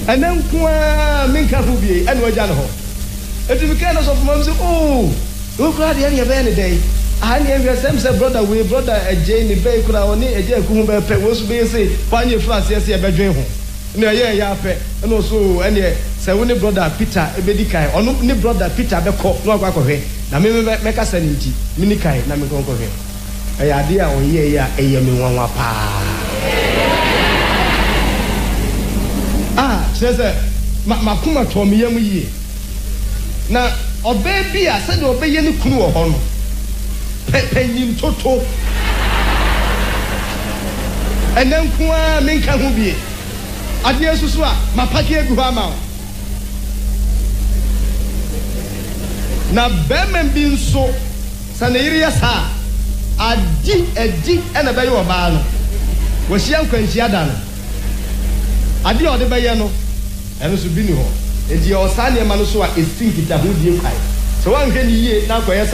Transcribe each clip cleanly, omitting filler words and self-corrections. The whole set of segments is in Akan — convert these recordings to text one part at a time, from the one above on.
and then Minka Ruby and Wajano. And you can also from oh, look at the end of any day. I never said, brother, we brother a Jane Baker or a Jay Kumba was busy, find your France, yes, a bedroom. No, yeah, and also, and yeah, so when brother Peter, a medica, or no brother Peter, the cock, no walk away. Now, make us an inti, Minikai, Namiko. A idea or yeah, a yummy one pa. Ah, says Makuma told me ye. Now, obey, I said, obey any crew or honor. Penny Toto. And then Kua Minka Ruby. Adia Susua, Mapaki Guama. Now, Bemen being so, Sanaria sa, a deep and a bayo bano. Was young when she had done. Adia de Bayano, and Subino. And your son Manusua is thinking that who you hide. So one can ye now for yes,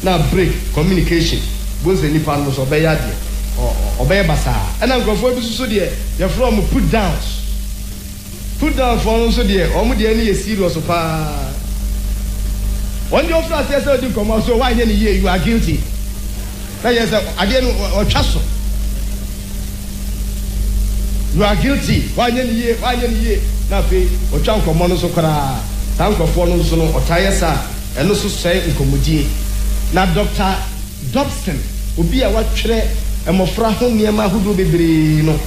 now break communication. Goes the Nipan was obey or obey Basa. And I'm going for so dear, you're from put downs. Put down for so dear, almost the any serious of when your flat says, you come out, so why any year you are guilty? Yes, I didn't or trust. You are guilty. Why any year? Nothing or chunk of monosocra, tank of one or Tiasa, and also say in Comudi. Now, Dr. Dobson will be a watcher and Mofraho near my who will be no.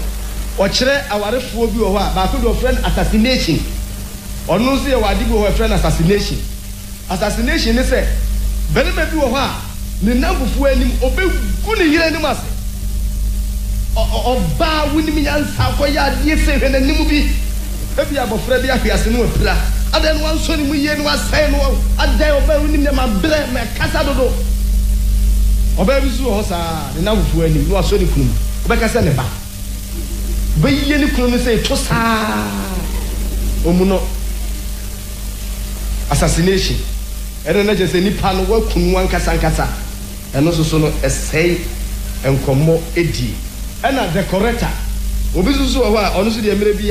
Or chere our refuge or what, but could friend assassination. Or no see a wadigo friend assassination. Assassination is a very maybe or what, the number for any obey good hear any mass. Or bar winning me and Sakoya, dear safe and a new movie. If you have a Freddy, I have no plan. And then one son we was saying, I dare obey winning them and blame my Casado. Obey Hosa, the number for any, you are so cool. Becassaneba. But you couldn't say Tosa Omuno assassination. And then I just say Nipan work on one Casancasa. And also so a say and commo edgy. And a decorator. Obisu wa honestly the maybe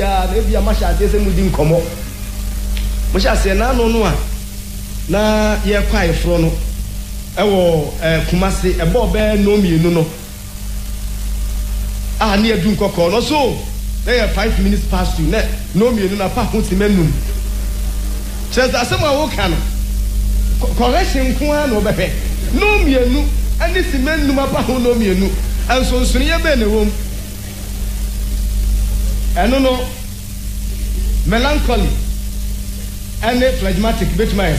a masha dey say mudin komo. Masha say na no no a na ye kwai fro no. E wo Kumasi e bo be no mienu no. Ah na edun kokko no so. There 5 minutes past 2 na no mienu na pa ho ti menum. Says asem a wo kan. Correction ko an no be. No mienu ani si menum pa ho no mienu. Anso nsuni ye be ne wom. And no melancholy and phlegmatic bet my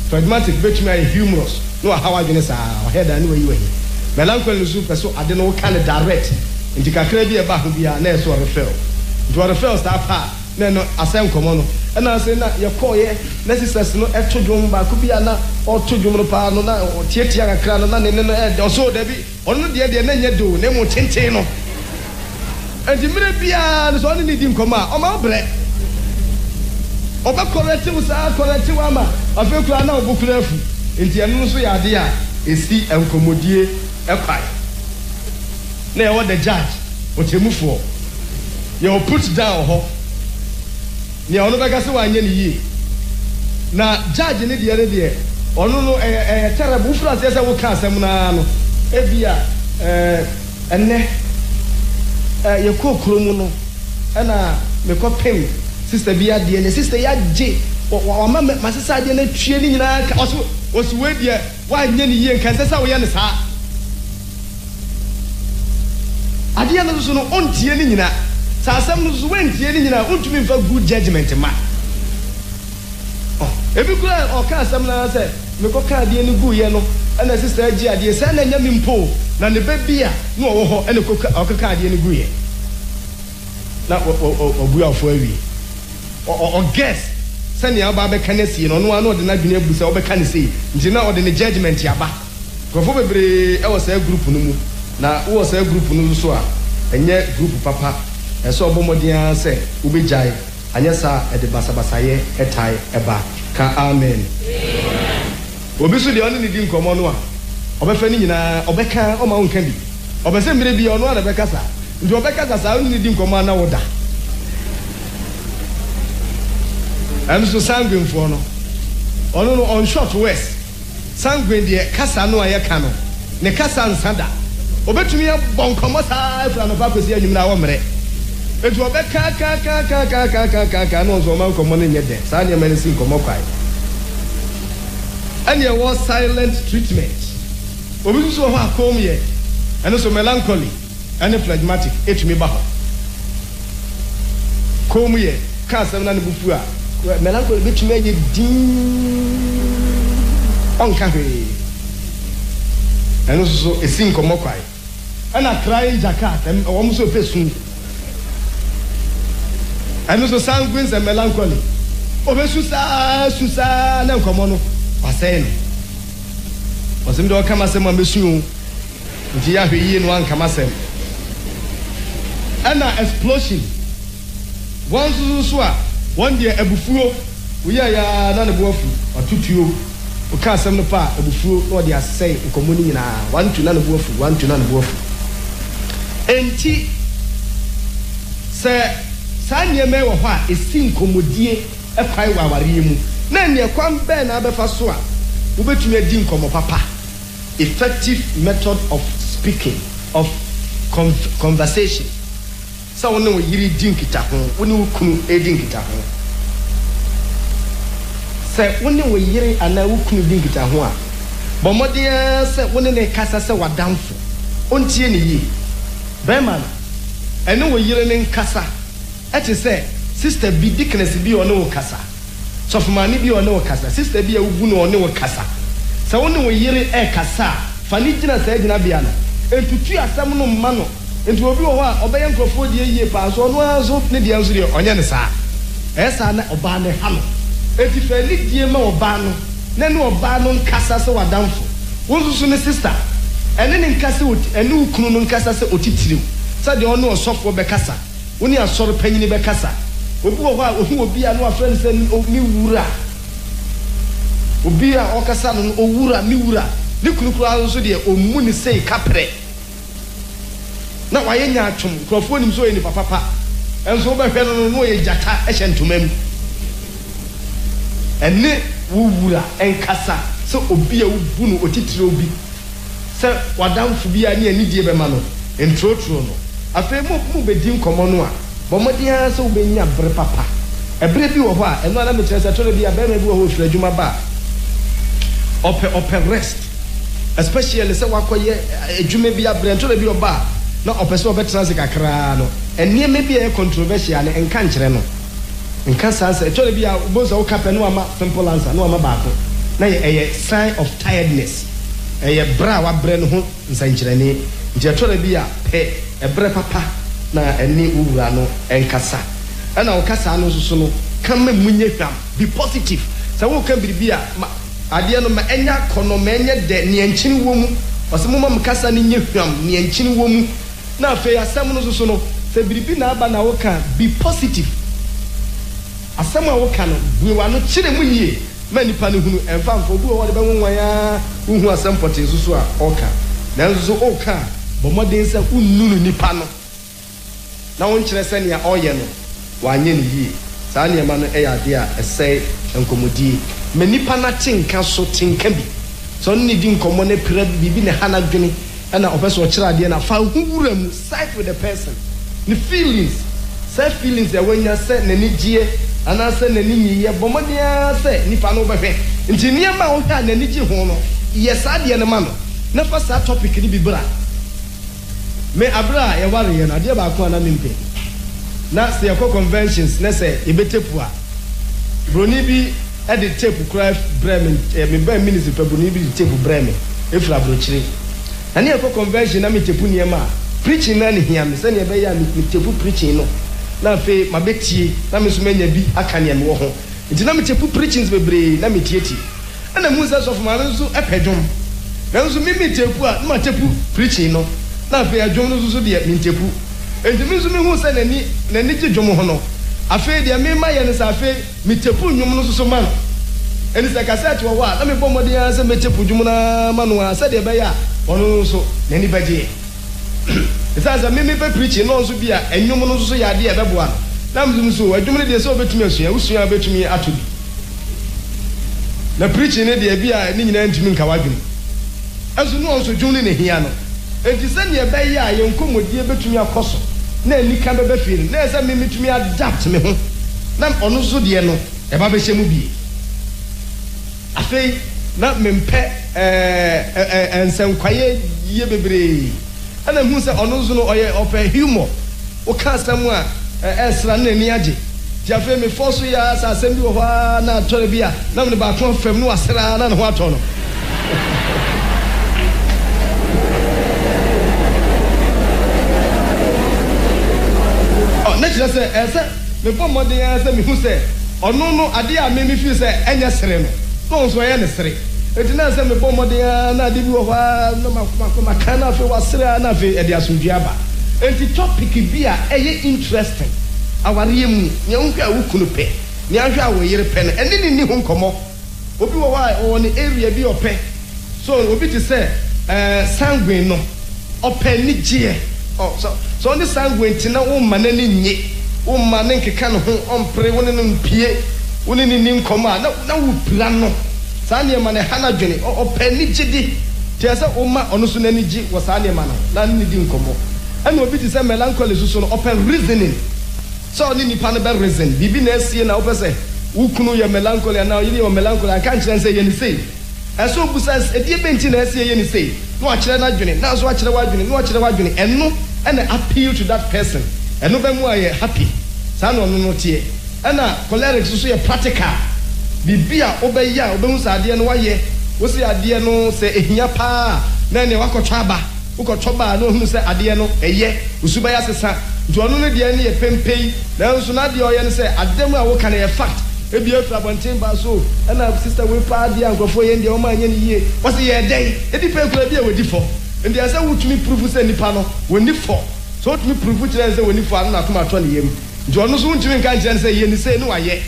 phlegmatic bet my humorous. No, how I guess our head anyway you melancholy super so I don't know kind of direct into Kakrebi about be a nurse or refer. To a refer staff part, no, ascend common. And I say, not your call, yeah, necessary no extra drum back could be an or 2 drum pound or Tietia crown or so, Debbie, or no, dear, they do, name or 10. And the minute is only needing come out. My bread. Oba corrective was our corrective ama. I feel clan now book left. In the annunciation idea is see and commodie a pie. Now what the judge what you move for. You put down ho. Now no back as one ye. Now judge in the other day. Or no terrible France as I will cast them now. Ebia and you cook Kromono and me call pay sister be at the sister ya J or mamma my sister didn't training also was with you why many years can say we understand. At the end of the on Tianina, some went Tianina, won't mean for good judgment, ma. If you could or cast some say, Mekoka the Nugu and the sister Gia, the son and Yamimpo. Na ne baby no wo ho ene okaka de ne guye na obu afo awi o guess sani aba be kanesi no no de na dwene abu se obeka ne sei nti na o de ne judgment yaba kofo bebre e wo say group no mu na wo say group no so a enye group papa e so obomodian se ubejai anyesa e de basabasaye etai eba ka amen obi so de oni ni di nkomo no a obefa ni nyina obeka o ma wonka bi obese mire bi ono na beka sa nti obeka sa sa oni di nkomo na woda I'm so sanguine for no. On short west. Sanguine the kasa no aye kano. Ne kasa nsada. Obetumi abon komosa fra no papa si anyum na wo mere. Etu obeka ka no zo man komo ne nyede. Sa ne mani sin komo kwai. And there was silent treatment. Obi so ho akom ye. And so melancholy and phlegmatic etumi ba ho. Kom ye ka asem na ne bufu a melancholy betumi aye din onka hwe. And so esin komo kwai. And a crying jacket and almost so pesun. And so sanguines and melancholy. Susa na komono. Waseno. Wasim do kama sema mesu. Nti ya hwe yi no an kama sem. And a explosion. One so a one day ebufuo. We ya na ne boafu. Atutuo. O ka asem no pa ebufuo no de asai nkomoni nyina. One to na ne boafu, one to na ne boafu. Enti se sanye me wo ho a esi nkomodie ekwai waware mu. Na ne kwam be na abefa so a wo betumi adi nkomo papa. Effective method of speaking, of conversation. So wona wo yiri dinkita ho, wona wo kunu edinkita ho. Se wona wo yiri ana wo kunu dinkita ho a bomode se wona ne kasa se wadamfo. Ontie ne yi. Bema ene wo yiri ne nkasa. Eti se sister bi dikness bi one wo kasa. Sofumani bi one wo kasa. Sister bi awugu no one wo kasa. Se wona wo yiri kasa, fani gina se gina bia no. Entutu asem no mma no. Entu obi wo ho a obeye nkrofo de yie pa so no aso ne de anso de onye ne saa. Esa na oba ne ha no. Eti fani die ma oba no. Na ne oba no nkasa se wadamfo. Wonsusu ne sister. Ene ne nkasa ene ukunu no nkasa se otitiriw. Sa de ono osofo be kasa. Woni asoro panyini be kasa. Obi wo ho a ohu obi a no afrɛ se mi wura. Obi a okasa no owura mi wura. Ne kunukuru aso de omu ni sei kapre. Na waye nya atwom krofo nim so ye ni papa. Enso wo be hwe no ye jata ehye ntomam. Ene wo wura enkasa se obi a wubu no otitire obi. Se wadamfo bi a ne anidie be ma no. Entrotro no. Afa mu bedi nkomo no a bomodia so benya bre papa ebre bi wo ho a eno na me kire se tore bi a be na bi wo ho fira djuma ba open rest, especially se wakoye adwuma bi a bre tore bi oba na opese obetra se kakra no enie me bi e controversial en kan kire no en kan sanse tore bi a bozo wo kape no ama simple answer no ama baako na ye sign of tiredness ye bra wa bre no ho nsankirani nje tore bi a pe ebre papa na eni uwura no enkasa ana okasa no so no kan munye hwam be positive sa wo kan biribia ade no ma enya kono ma enya de ne enkyini wo mu osemo ma mkasa ne nye hwam ne enkyini wo mu na afi asem no so no sa biribi na aba na wo kan be positive asem a wo kan no buwa no kire mu yie ma nipa ne hunu emfamfo bu wo de be wonwan ya hu asem potin so a oka na nso o ka bomoden se ununu nipa no na won kire se ne oye no wanye ne yie saa ne ma no ade a ese enkomodi me nipa na tinka so tinka bi so ne di nkomo ne pira bibi ne hana dwene na opeso o kire ade na fa huwura mu side with the person ne feelings self feelings e wanya se ne ni gie ana se ne ni yiye bomoden se nipa no behwe nti niema o hwa ne ni gie ho no yes ade ne ma no na fa sa topic ni bibra me abra ya ware ye na de ba ko na mimpe na se yakọ conventions na se ebetepu a broni bi e de tape cry bremen me ba ministry pe broni bi de tape bremen e fra brochire na ne yakọ convention na me tepu niema preaching na ne hia me se ne be ya me tepu preaching no na fe mabetie na me so manya bi aka ne me wo ho nti na me tepu preachings bebre na me tieti na mu se so fuma nso epedwom na nso me tepu a na tepu preaching no na fe adwom no so de me tepu enti me so me hu se nani dwom ho no afi de me ma ye ne sa afi me tepu nwom no so man eni se cassette wo wa na me bomode ya se me tepu dwom na manu a se de be ya ono so nani baje esa za me be preaching no so bia enwom no so ya de e beboa na mzum so adwumre de so obetumi asua usua obetumi atobi na preaching ne de bia ni nyina ntumi nka wadwene azu no onso dwumre ne hia no enti se ne be ya ye nkomodi ebetumi akoso na anika be feel na ese me metumi adapt me ho na ono so de no e ba be hye mu bi afei na mempe ensankwaye ye bebre ana hu se ono so no oye ope humor o ka samu a esra na ni age ti afei me force ya sa asem bi wo ha na atore bia na me ba ko fam no asra na ho ato no na kira se ese me bom modern ese me hu se ono no ade a me feel se enya sere no no so ye ne sere eti na se me bom modern na ade bi wo ha no ma kana fe wasere na fe e de asundua ba enti topic bi a eye interesting aware mu nya unka wukunu pe ni ahwa wo yire pe no ene ni ho nkomo obi wo wa o ne area bi ope so obi ti se sanguine no ope ni gie oh so on the sanguine tina wo manani nye wo manen keka no ho ompre wo ne no mpie wo ne ni nkomo a na wo pira no sa ne ma ne hana dwene ope ni gidi ti asa wo ma ono so nani gi wo sa ne ma no na ni di nkomo ana obi ti se melancholy so no open reasoning so ni nipa no be reason bibi na asie na wo se wukunu ye melancholy na yiri ye melancholy kan kire se ye ni sei eso busa edie benti na asie ye ni sei no a kire na dwene na so a kire wa dwene no a kire wa dwene eno and appeal to that person eno be mu aye happy sa no no tie ana choleric so ye practical bibi a obeya obehu sa ade no waye wo se ade no se ehia pa na ne wakotwa aba ukotwa no hunu se ade no eye usuba ya sesa nti ono ne de ne ye pempei na nso na de oye ne se adem a wo ka na ye fact ebi afra bonten ba so ana sister we pa ade ankofo ye ndi o ma anya ne yie wo se ye den edi pe kura bi e wodi fo ndi asa wutumi proof se nipa no woni fo so wutumi proof kire se woni fo ana na toma to ne yem nti ono so wutumi nka kire se ye ni se ne waye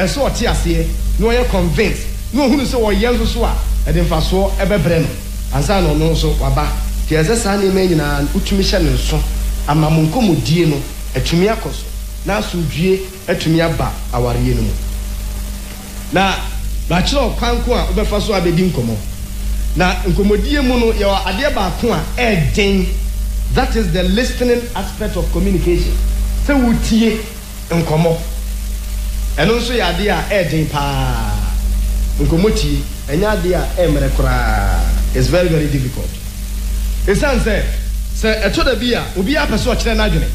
so oti ase no ye convinced no hunu se wo ye nso so a e de mfaso e bebre no ansa no no so waba ti ese sa ne me nyina wutumi hye ne nso ama monkomodie no atumi akoso na asudwie atumi aba awariye no mu na ba kire okwanko a obefa so abedi nkomo na nkomodie mu no ye ade ba ko a eden that is the listening aspect of communication se wutie nkomo eno nso ye ade a eden pa nkomoti enya ade a emre kura is very very difficult esanse se eto da bia obi a pese o kire na adwene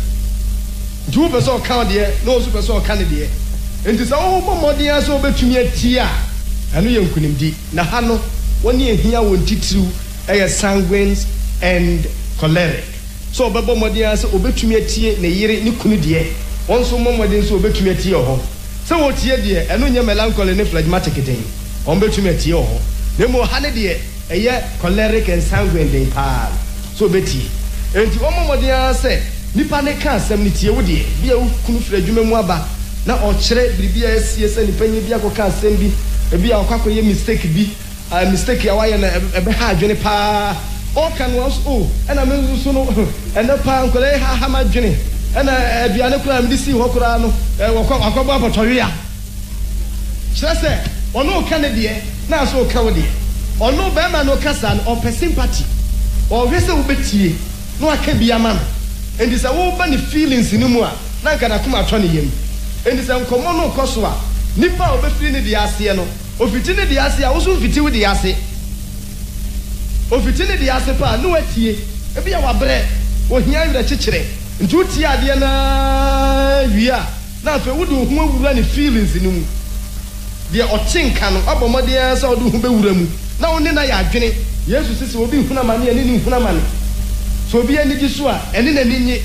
ntu pese o kan de no so pese o kan de enti se o bomodin aso obetumi atia eno ye nkunimdi na ha no woni ehia won titiru sanguines and choleric so obebomodin aso obetumi atie na yire ni kunu de wonso momodin so obetumi atie ho se wo tie de eno nya melancholy ne phlegmatic den on betumi atie ho na mo ha ne de choleric and sanguine den pa so beti enti omomodin ase nipa ne ka asem ni tie wo de bia kunu fra adwuma mu aba na o kire bibia asie se nipa nya bia ko ka asem bi bia akwa ye mistake bi mistake ya waya na ebe ha adwene pa o kan was ena me so no ena pa nkole ha ma dwene ena aduane kura me disi ho kura no wakwa apotowe ya kyerese ono ka ne de na so ka wo de ono be ma no kasa no o sympathy o wese wo betie no aka bia ma endi sa wo ba ni feelings ni mu a na nka na kuma atɔ ne yem endi sa nkomo no koso a nipa o be feel ne de ase no ofiti ne de ase a wo so fiti wo de ase ofiti ne de ase pa no atie e bia wabrɛ wo hia yira kyekere nti wo tie ade na wia na afa wo de ho awura ne feelings ni mu de ɔkyenka no abɔmɔde sa wo de ho bewura mu na wo ne na ya adwene yesu sisi obi huna mane ani ni huna mane so obi ani gi so a ene na ni nye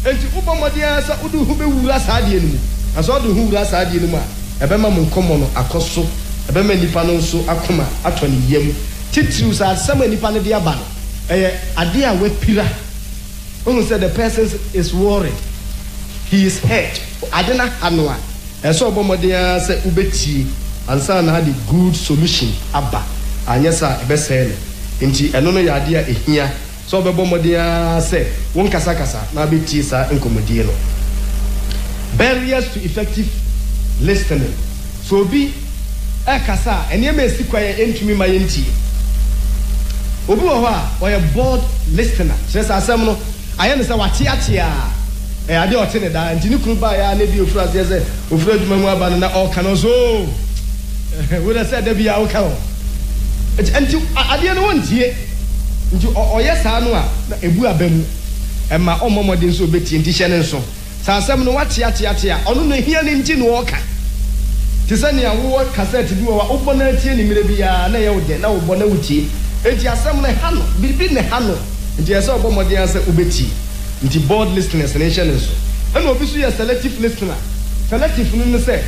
enti ubomode asa udu hu be wura saade enu aso udu hu wura saade enu a ebema mo nkomo no akoso ebema nipa no nso akoma ato ne yam titiru sa asema nipa ne de aba no ade a wapira onu say the person is worried, he is hurt ade na hano a eso obomode asa ubeti ansa na the good solution aba anyesa ebesele nti eno no yade a ehia so obebomode asa won kasa kasa na beti sa nkomodie no barriers to effective listening. So be kasa enema esi kwaye entumi ma yenti obi wo ho a bored listener say asem no aye ne say wate ate a ade ote ne da ntini kunu ba ya na bi ofura say ofura djuma mu aba na all kan so we da say da bi ya o kan enti ade no wontie nti oye sa no a ebu abamu ema omomode nso obeti enti hye ne nso sa asem no wate ate a ono no hia ne nti no o kan tisani ya wo cassette bi wa obona tie ni mire bia na ye wode na obona wutie enti asem ne hano bibi ne hano enti ese obomode anse obeti enti board listeners nation so na obi so ye selective listener selective no se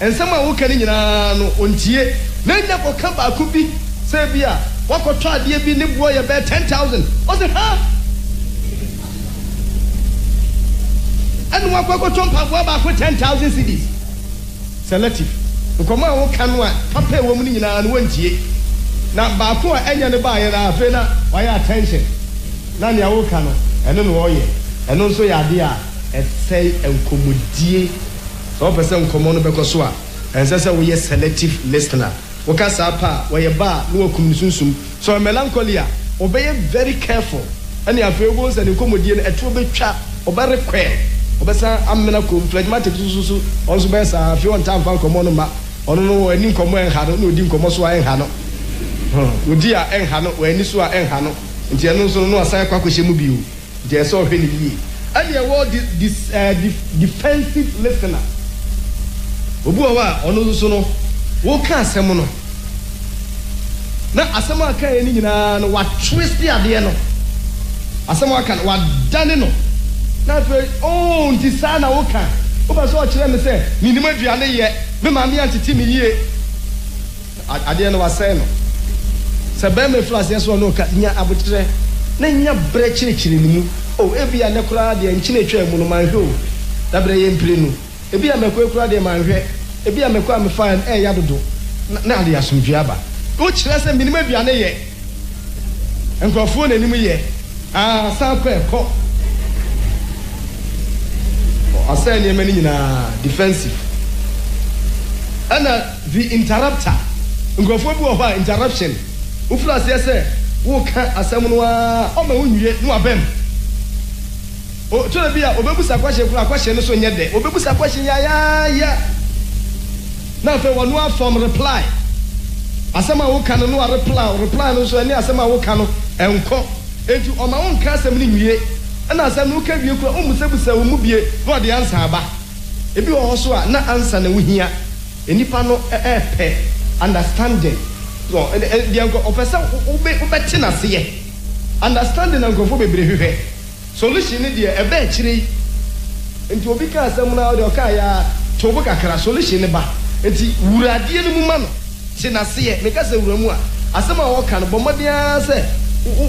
ensem a wo kan nyina no ontie na nya ko ka ba ku bi se bia wakotọ ade bi ne buo ye be 10,000 o se ha anu wakotọ mpaboa ba ko 10,000 cedis selective nkomo a wo kanu a papa e wo mu nyina no wantie na ba ko a enya ne ba ye na afi na wa ya attention na ne wo kanu eno no oye eno nso ya ade a esei enkomodie so person nkomo no bekoso a ense se wo ye selective listener wo ka sa pa wo ye ba no wakum sunsum so melancholy a obey very careful ani afi wo se ne nkomodie no eto betwa oberekwe obesa amena ko phlegmatic susu onso besa afi on time fan komo no ma ono no ani komo enha no odi komo so enha no odi a enha no ani so a enha no nti eno so no asan kwa kwehye mu biu nti eso ohwe ni yi ani e wo this defensive listener obu wa ono so no wo ka asem no na asem aka ye ni nyina no wa twist ade no asem aka wa dane no na fe oh nti sana wo kan wo ba so o kire me se ni ni maduane ye me ma me antiti me yie ade no wa se no se be me flash yes no ka nya abotre na nya bre chirechiri ni mu oh ebia ne kura de nchine twa mu no manhwe o da bre ye mpire no ebia me ko kura de manhwe ebia me ko am fine ya dodo na ade asomdua ba o kire se me ni maduane ye enkrofo na ni mu ye sa ko ekọ asani emeni nyina defensive ana the interrupter ngofo bi wo ba interruption ufla se wo ka asem no a o ma wonwie no abem o to le bia obebusa kwahye kura kwahye no so nye de obebusa kwahye ya na fe wo no form reply asem a wo ka no reply no so ani asem a wo ka no enko eju o ma won ka asem ni nwie na asem no ka wie kura o musebusa wo mu bie no de answer aba ebi wo so a na answer na wo hia enipa no pe understanding so the anko opesa obeti na se ye understanding anko fo bebre hwehwe solution ni de ebe akire enti obi ka asem na de oka ya tobo kakra solution ni ba enti wurade ni mu ma no se na se ye me ka se wuramu a asem a wo ka no bomodea se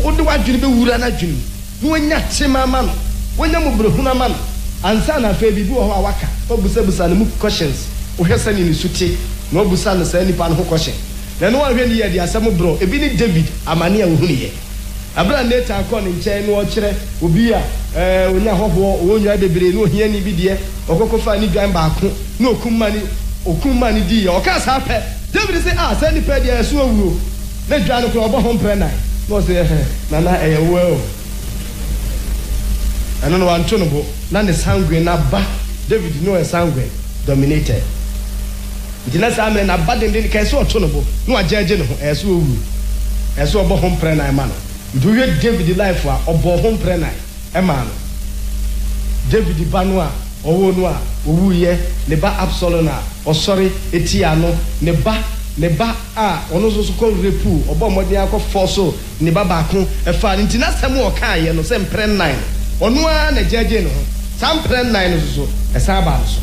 wo de wadwene be wura na dwene no wonya chema ma no wonya mubrehuna ma no ansa na fa bibi wo ho a waka obusabusa ne mu questions wo hwesa ni suti no obusa no sa nipa no question na no ahwe ni ye de asem bro ebi ni David amane a wo hunu ye abra neta akọ ne nche no o kire obi a wonya hoho wonya bebre no ohia ni bi de okokofa ni dwan ba ko na okumma ni di ye o ka sa pe David say sa ni pe de so awuro na dwan ko obo ho mpre nai no say na wo and no one tonobo na ne sanguine na ba David no e sanguine dominated dina sa me na ba den kai so tonobo no ajeje no so owu so obo hom pre na ma no do we David life a obo hom pre na e ma no David ba no a owo no a owu ye ne ba Absalom na o sorry etia no ne ba a ono so ko repu obo mode akọ force ne ba ba ko e fa ntina sam o ka ye no se mpre 9 onu a na jeje no sampre 9 so esa ba so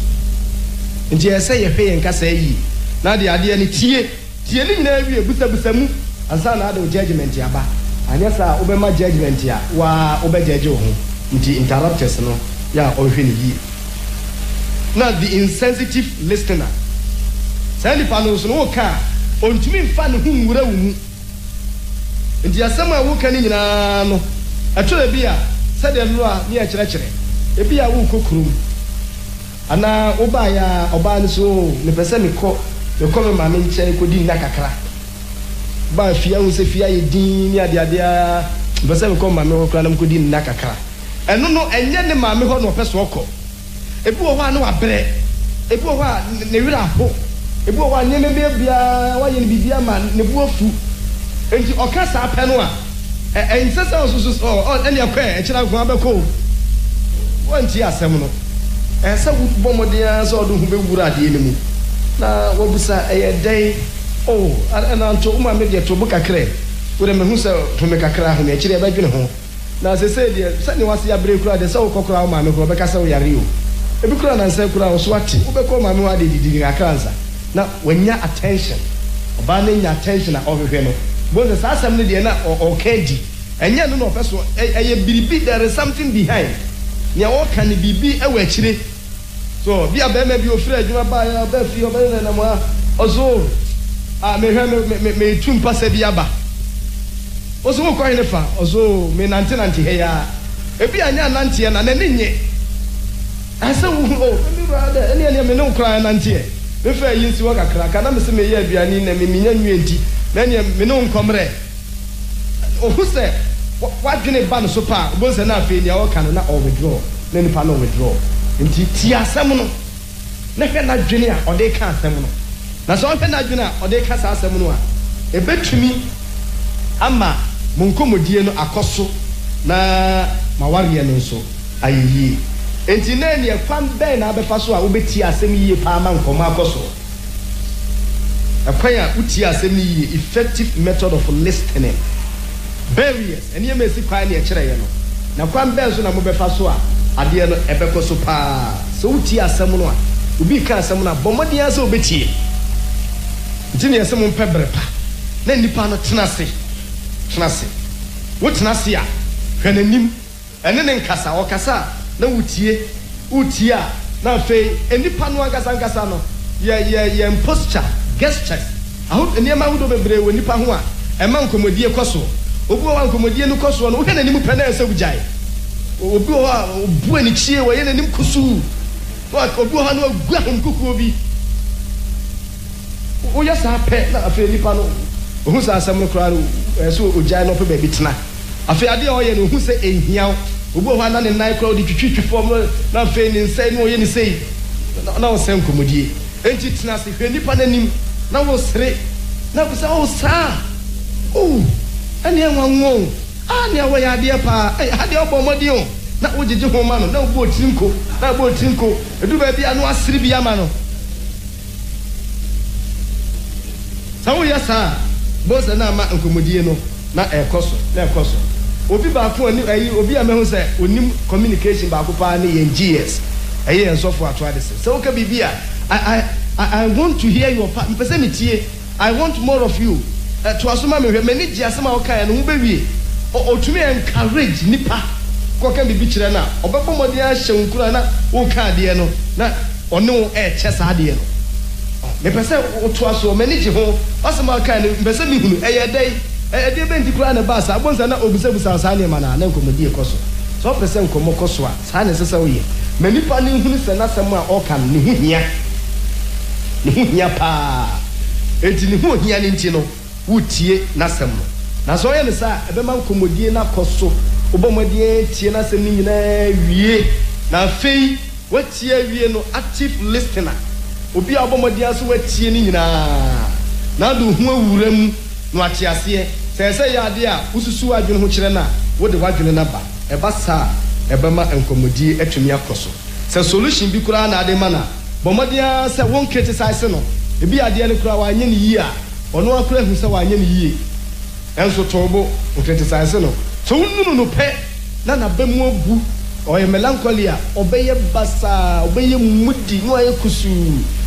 nti ese ye hwe ye nkasa yi na de ade ni tie ni nyina wi ebusabusa mu ansa na ade judgment ya ba anya sa obema judgment ya wa obejeje ho nti interrupters no ya ohwe ni yi na the insensitive listener sani pano so no ka ontumi mfa ne hu nwura wu mu nti asem a wo ka ni nyina no atore bia sade no a ni a kyerɛkyerɛ ebi a wo kokurum ana oba ya oba ni so me pese me ko me ma me nche ko di nna kakra ba fia hu se fia ye din ni ade pese me ko ma me ko na me ko di nna kakra eno no enye ne ma me ho no pese okọ ebi wo ho anu abre ebi wo ho ne wira ho ebi wo ho anye me bia wa ye ne bibia ma ne bu afu enti okasa apẹ no a ensesa osusu ene akwa e kira ko abeko wanti asem no esa wo modia so do hu be wura ade ne mu na wabusa eyedai ana nto uma me de to bu kakre wo de me hu se to me kakra ho me kire e ba dwene ho na se de se ne wase ya bre kura de se wo kokora wo ma me ko be ka se wo yare o ebi kura na nse kura wo so ati wo be ko ma me wa de didi akransa na wanya attention oba na nya attention na ohwehwe no bonze sa asem ne de na okedi enye no no peso eye biribi there is something behind nya wo kan bibi e wa chire so bia be ma bi ofira adwuma ba ya ba fi oba na mo ozo me hwe me tumpa se bia ba ozo wo kwa ne fa ozo me nante he ya ebi anya nante na ne nye asa wo me brother ene me no kra nante me fa yin si wo kakra kana me se me ye aduani na me minya nwenti na ne me no nkomre o huse wadwene ba no so pa bonse na afi nia wo kan na o withdraw na nipa no withdraw nti ti asem no na hwe na dwene a o de ka asem no na so hwe na dwene a o de ka sa asem no a ebetumi ama munkomodie no akoso na mawariye no so ayeyi enti na ne kwan be na abefa so a obeti asem yiye pa ama nkomo akoso akwaya uti asem yiye effective method of listening barriers eni emesi kwa na ekire ye no na kwan be so na mo befa so a ade no ebeko so pa so uti asem no a obi ka asem na bomodi ase obeti ntini asem mpebre pa na nipa no tenase wo tenase a hwenanim ene ne nkasa okasa na utie a na fe enipa no agasa no ye posture gestures aho eniema ho do bebre wo nipa ho a ema nkomodie koso obi wa nkomodie no koso no wo hena nim pena ese bujai obi wa obu ani chie wo ye nanim kusu obi wa no agua nkuku obi wo ya sa pe na afi nipa no ohu sa asem no kra so ojai no pe ba bitena afi ade o ye no ohu se ehia obi wa na ne nai kra odi twitwi form na afi ni nse no ye ni sei na wo se nkomodie enti tena se hwe nipa nanim na wo sere na ko sa o sa ani enwanwo ani awo ya de pa ade obomodi o na wo gigi ho ma no na wo botinko edu ba bia no asiri bia ma no sawo ya sa bosa na ma nkomodie no na ekoso obi ba ko ani ayi obi a mehu se onim communication ba ko pa na yen GS ayi enso fo ato ade se so ka bibia I want to hear your part mpese me tie I want more of you to asoma me hwe mani gi asema o kan no ho bewie otumi encourage nipa ko kan bibi kire na obebo modi a hyenkura na wo ka de no na one wo che sa de no me pese o to aso mani gi ho asema kan no mpese me hunu eyedai ede benti kura na ba sa abonsa na obusabusa sa ne ma na nkomodi ekoso so pese nkomo koso a sa ne sesa wo ye mani pa ne hunu se na sema o kan ne hu hia pa enti ne hu hia ne nti no wutie nasem no na so ye ne sa ebema nkomodie na koso obomodie tie nasem ni nyina wie na fei watie wie no active listener obi a obomodie aso watie ni nyina na do hu awuram no atiase se ya ade a ususu adwene ho kire na wo de wadwene na ba eba sa ebema nkomodie atumi akoso se solution bi kura na ade mana bomodie se won criticize no ebi ade ne kura wa anye ni yi a ono akura hu se wa anye ni yi enso tobo o criticize no so nunu no pe na bemu agu o ye melancholy a obeye basa obeye mudi no aye kusu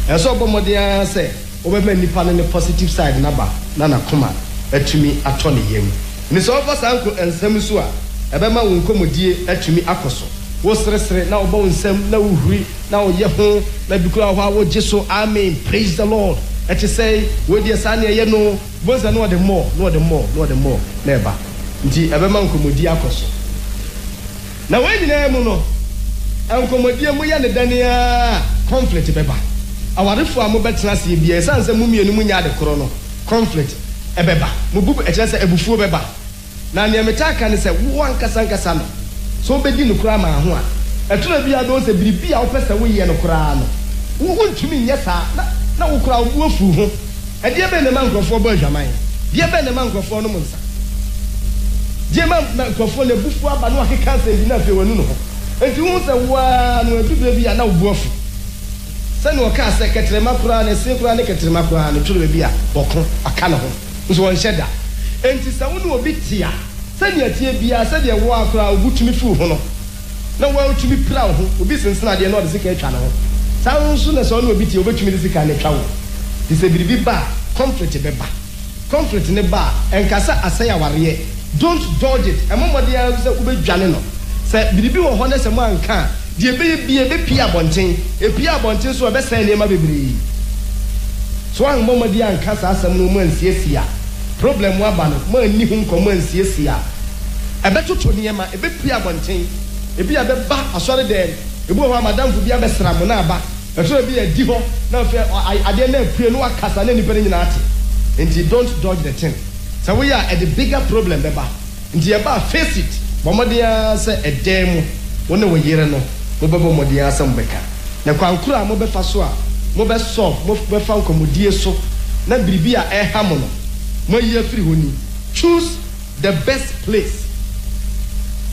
enso bomodie se obema nipa ne positive side na ba na koma atumi ato ne yem ni so fa sanko ensem so a ebema wo nkomodie atumi akoso wo sresre na obo nsem na uhuri na oye ho na bikura ho awo jeso amen praise the lord et say we dey sane ye no bonza no the more never nti ebema nkomodi akoso na we nyina mu no nkomodi mu ya ne dania conflict beba awarefo amobetena se bia esanse mumienu munya de koro no conflict ebeba mububu ekyese ebufuo beba na ne metaka ne se wo ankasa no so bedi no kura ma ho a etuna bia do se biribi a wo pese wo ye no kura no wo ntumi nye sa na wo kura wo afu ho ede be ne mankrofo ba hwaman die be ne mankrofo no munsa die mankrofo le bufu aba no akeka se bi na fe wanu no ho enti wo se wa no edudu bi a na wo buafu se no ka se ketrema kura ne se kura ne ketrema kura ne turu bi a boko aka no ho nso won hyeda enti se wo no obi tia se ne atie bia se de wo akura obutumi fi ho no na wo otumi pra ho obi sensena de na o de sika atwa no ho sa nso na so no obi tia obetumi de sika na atwa wo di se biribi ba conflict beba conflict ne ba enkasa asaya wareye don't dodge it emomode ya se ubedwane no se biribi wo ho na se mo anka die be pia bonten pia bonten so be sen ne ma bebiri so an momode ya anka sa asem no mo ansiesia problem wa ba no mo ani hu nko mo ansiesia ebetoto ne ma ebe pia bonten ebi ya be ba asore de ebi ho madam fu bia be sra mo na aba eto bi ya di ho na fe ade na pue no akasa na ni pe nyina ate and you don't dodge the thing so we are at the bigger problem beba and you ba face it bomodia say edem wona wo yire no wo beba modia sam beka na kwankura mo be fa so a mo be solve mo be fa nkomodie so na biribi a eham no mo ye free honi choose the best place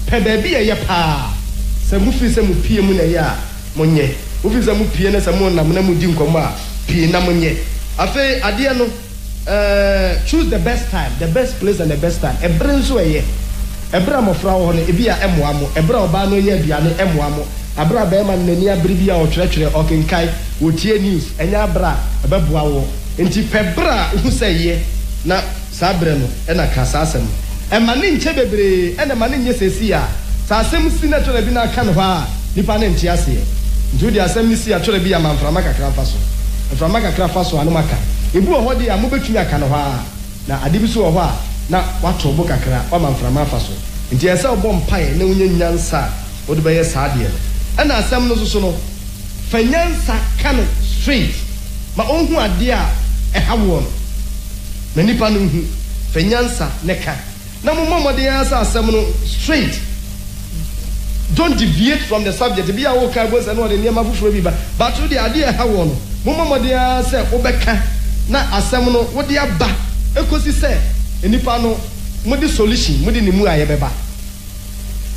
pe baby ye pa se mu fi se mu pie mu na ya mo nye wo fi se mu pie na se mo nam na mu di nkomo a pie na mo nye afi ade no choose the best time, the best place and the best time. Ebre so eye. Ebra mo fra ho ne ebi a emoa mo. Ebra oba no ye aduane emoa mo. Abra ba ma nani abri bia o kyerɛkyerɛ okenkai wotie news. Enya abra ebeboa wo. Enti pebra hu sɛ ye na sabre no na ka sasɛm. Ema ne nche bebre ena ma ne nye sesi a. Sasɛm si na tore bi na aka no ha nipa ne nche ase. Njudi asɛm ni si a tore bi ya manframa kakra fa so. Manframa kakra fa so anu maka. Ebu ho de amobetumi aka no ha na ade bi so ho a na wato bo kakra o manframa fa so nti esa obo mpae na unya nyansa o de beye saade no ana asem no so no fa nyansa kan straight ma onhu ade a ehawo no na nipa no hu fa nyansa ne ka na momode asa asem no straight don't deviate from the subject bi a wo ka bo se no de niam afufuro bi ba but the ade ehawo no momode asa obeka na asem no wodi aba ekosi se enipa no modi solution modi ni mu ayebeba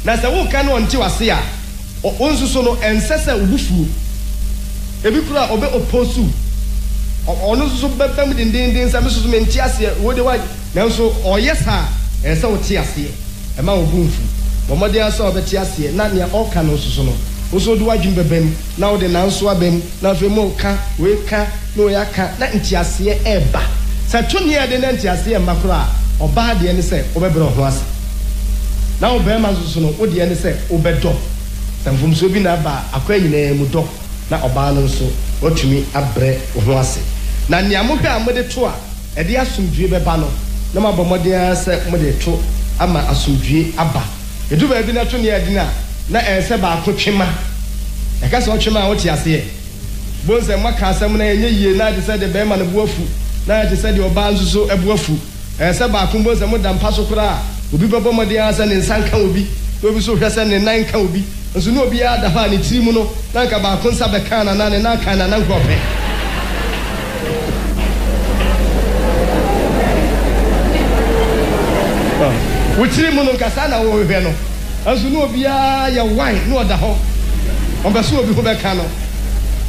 na se wo ka no onti wase a onsuso no ensese ubufu ebi kura obe oposu ono suso bebam dindindin sa mesuso menti ase wodi wa na so oyesa ese woti ase e ma obunfu bomodi ase obeti ase na ne oka no suso no oso do wadwum bebem na wo de nanso abem na fe mo ka we ka no yaka na ntiase eba sa tuni ade na ntiase makura oba de ne se obebere ho ase na obema so no wo de ne se obedo samfum so bi na ba akwa nyina mu do na oba no so otumi abre ho ase na nea mo hwe amode to a ede asumdue beba no na mabomode se mode to ama asumdue aba edu ba bi na to ne ade na ese ba akotwema e ka se otwema wo ti ase bonse maka asem na enye yie na de se de be ma na buafu na de se de oba nzuzo ebuafu se ba akun bonse mo da mpa so kura obi bebo mo de asa ne nsanka obi so hwese ne nan ka obi nso no obi ya da ha ne tirimu no na ka ba akun sa be kan na ne na kan na nkope wo tirimu no kasa na wo hwe no nso no obi ya wine no da ho obeso obi ho be kan no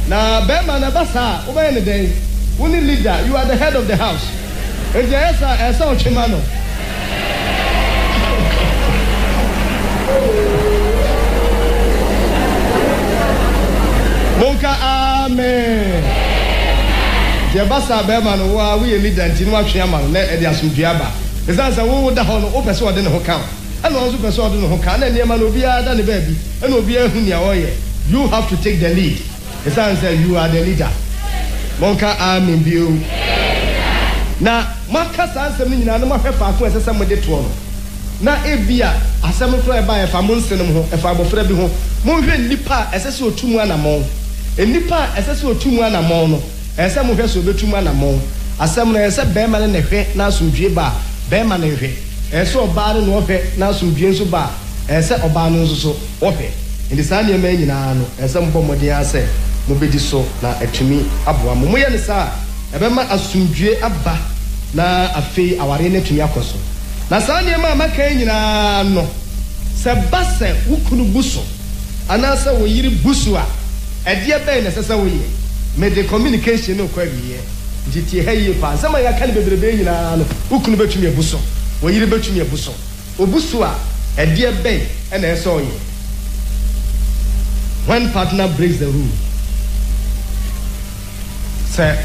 na bema na basa obaye ne den woni leader you are the head of the house eje esa ochema no monka amen je basa bema no wa we leader nti no atwe ama no na e de asomdua ba esansa wo da ho no obeso ode ne ho kan ana onzo beso ode ne ho kan na niema no obi ada ne baabi na obi ahu nia oye you have to take the lead. The son said, you are the leader. Monka amen biu. Na maka sansem ni nyina no mahwefa ko esesem de to no. Na ebia asem kro e ba e fa monsenem ho e fa abofra bi ho. Monhwe nipa esese otumu anamon. enipa esese otumu anamon no ese mo hwe so betumu anamon asem no ese bema ne hwe na asomdue ba bema ne hwe ese oba no hwe na asomdue nso ba ese oba no nso so hwe ndi saa ne ma nyina no ese mbo modin ase mo bedi so na atumi aboa mo ye ne saa ebema asomdue aba na afei aware ne atumi akoso na saa ne ma maka nyina no se base wukunu buso anasa wo yiri buso a edie ben na sesa wo ye me the communication no kwa biye ntitie haye pa sama ya kan bebrebe nyina no wukunu betumi abuso wo yiri betumi abuso obuso a edie ben na eso ye one partner breaks the rule say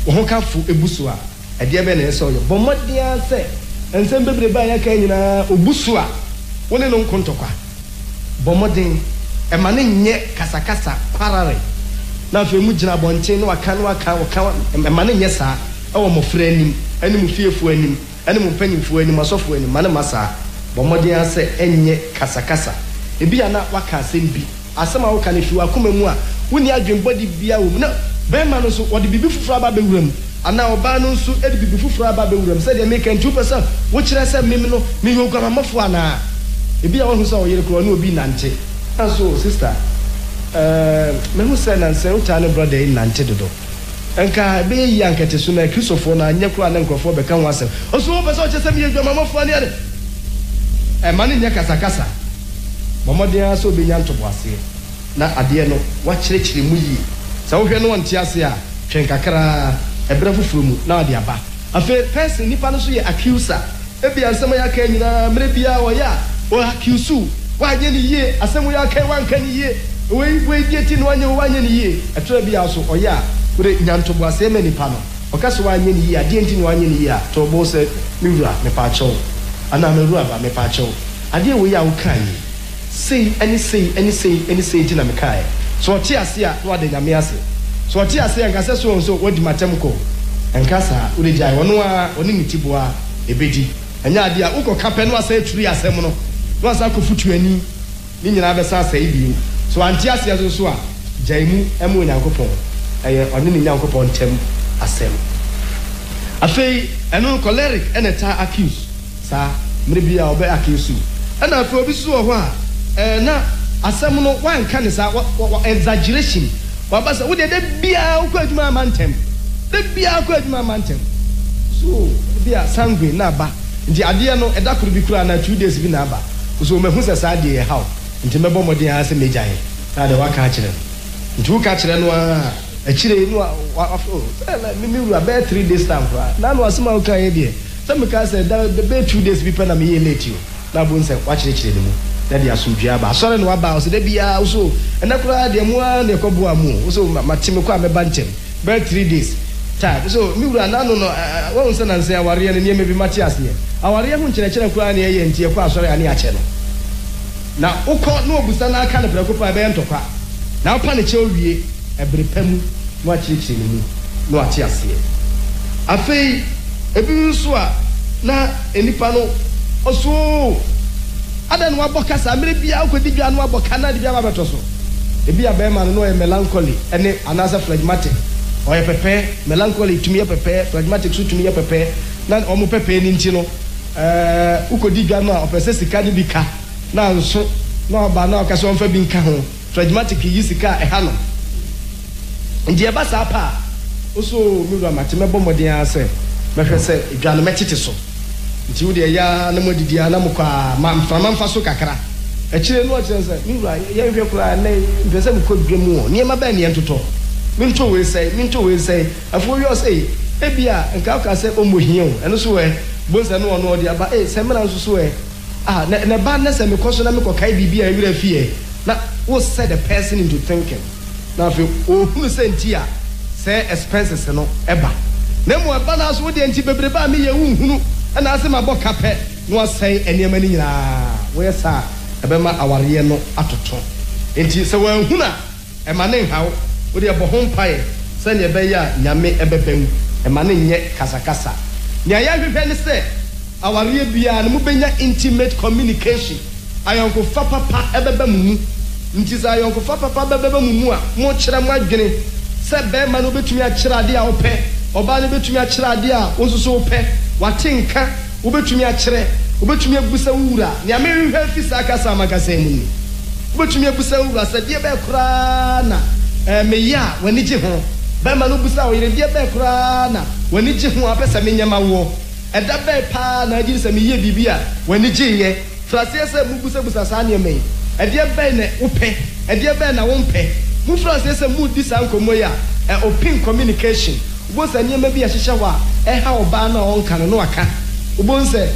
wo ka fu ebuso a edie ben na eso ye bomodia say ensem bebrebe ya kan nyina obuso a wone no nkontokwa bomodin e ma ne nye kasakasa parare na fe mu gina bonche no waka e ma ne nye saa e wo mofra anim anim fiefo anim anim mpanyimfo anim asofo anim ma ne masa bomodin ase enye kasakasa e bia na waka asem bi asema wo ka ne fiwa akoma mu a woni adwenbodi bia wo na be ma no so wode bibi fufura ba bewuram ana oba no so e bibi fufura ba bewuram se de make 2% wo kire se mem no me yogama mafo ana ebi a won so o yere kro na obi nante aso sister me hu say na say uta ne brother in nante dodo enka be yi ankete so na Christopher na anya kro na nkrofo be kan wasem oso wo pese o chese me yegwa mamafo ani ade e ma ne nya kasakasa momode aso be nya ntobo ase na ade no wa kirekire mu yi sa wo hwe no wonte ase a twen kakra ebra fufuru mu na ade aba afa person nipa no so ye accuser ebi ansem ya ka nyina mre bia wo ya o accuse wanye ni ye asem ya ka wanka ni ye we dieti no wanye ni ye etra bia so oya ure nyantobo ase me nipa no okaso wanye ni ye ade enti no wanye ni ye a to bo se miwura me pa cho ana me ruwa ba me pa cho ade we ya wo kan yi say any tina me kai so ti ase a no ade nyame ase so ti ase anka se so wodi matem ko enka sa ure jai wono a oni mitibo a ebedi anya ade a uko kape no ase turi asem no no asa ko futu ani ni nyina be sa ase ibi so anti ase so a jaimu emu nyankopon eye oni ni nyankopon tem asem afei eno choleric eneta accuse sa mrebia obe accuse ena afei obi so ho a na asem no wan ka ne sa exaggeration wabasa wo de bia ukọ adwuma mantem de bia ukọ adwuma mantem so bia sangue na ba nti ade no eda kuru bi kura na 2 days bi na ba so me hu se sa de how nti mebo modin ha se mejae na de waka kire nti waka kire no a kire no me wura be 3 days time kura na no asema wo kan ye de se me ka se da be 2 days bi pe na me ye late yo na bo nse wa kire kire mu na de asudua ba sore no aba so de bia so ena kura de mu a ne kobo amu so matime kwa me ba ntem be 3 days time so mi wura na no wo nse na nse aware ne me bi Matias ne aware hu nkyerɛkyerɛ kura ne ye ntie kwa asore ani ache no na ukọ no obusa na aka ne preko pa be ntokwa na opa ne che owie ebrepam no akyerɛkyerɛ ne mu no ate ase afei ebi nso a na enipa no oso ada no aboka sa mere bia akodi bia no aboka na de bia ba beto so ebi abe ma no e melancholy ene anasa phlegmatic oye pepe melancholy tumi pepe phlegmatic so tumi pepe na omo pepe ni nti no ukodi bia no a opese sika ni bika na nso na ba na okaso onfa bi nka ho phlegmatic yi sika e ha no ndi e ba sa pa oso mi ro amate mebo modin ase mehwe se edwane metete so nti wo de ya na modidi na mokwa mamfa so kakra akire no akire se mi ro ya hwe kura na mpese mkodwe mu ni ma ba ne entoto minto we say afo wi o say ebia nka ka se omohien eno so we bonsa no ono de aba se mena nso so we na ba na se me koso na me kokai bibia awira fie na wo set the person into thinking na fe ohunu se ntia se expenses no eba na mo eba na so wo de nti bebre ba me ye hunhunu na ase ma boka pe no asai enema ni nyina wo yesa ebe ma aware no atoto enti se wo hunhuna e ma ne hawo wo de bo hompae se ne be ya nyame ebebem e ma ne nye kasakasa nya ya hwehwe ne se aware bia ne mo benya intimate communication ayonko fa papa ebebem mu nti sa yonko fa papa beba mumu a mo kyerɛ mo adwene sɛ bɛma no betumi a kyerɛ ade a wopɛ ɔba no betumi a kyerɛ ade a wo nso wopɛ wate nka wo betumi a kyerɛ wo betumi abusa wura nea mehwehwɛ fi sa kasa makasa mu ni wo betumi abusa wura sɛ deɛ bɛ koraa na meya wani gye ho bɛma no busa wo yere deɛ bɛ koraa na wani gye ho apɛ sɛ menyama wo ɛda bɛ paa na agye sɛ meyɛ bibi a wani gye yɛ frase sɛ mu busa saa nneɛma yi ɛdeɛ bɛ na wopɛ ɛdeɛ bɛ na wompɛ mu frase sɛ mu di saa nkomo ya open communication wo sɛ nneɛma bi ahyehyɛ hɔ a ɛha ɔbaa na ɔnka no aka wo sɛ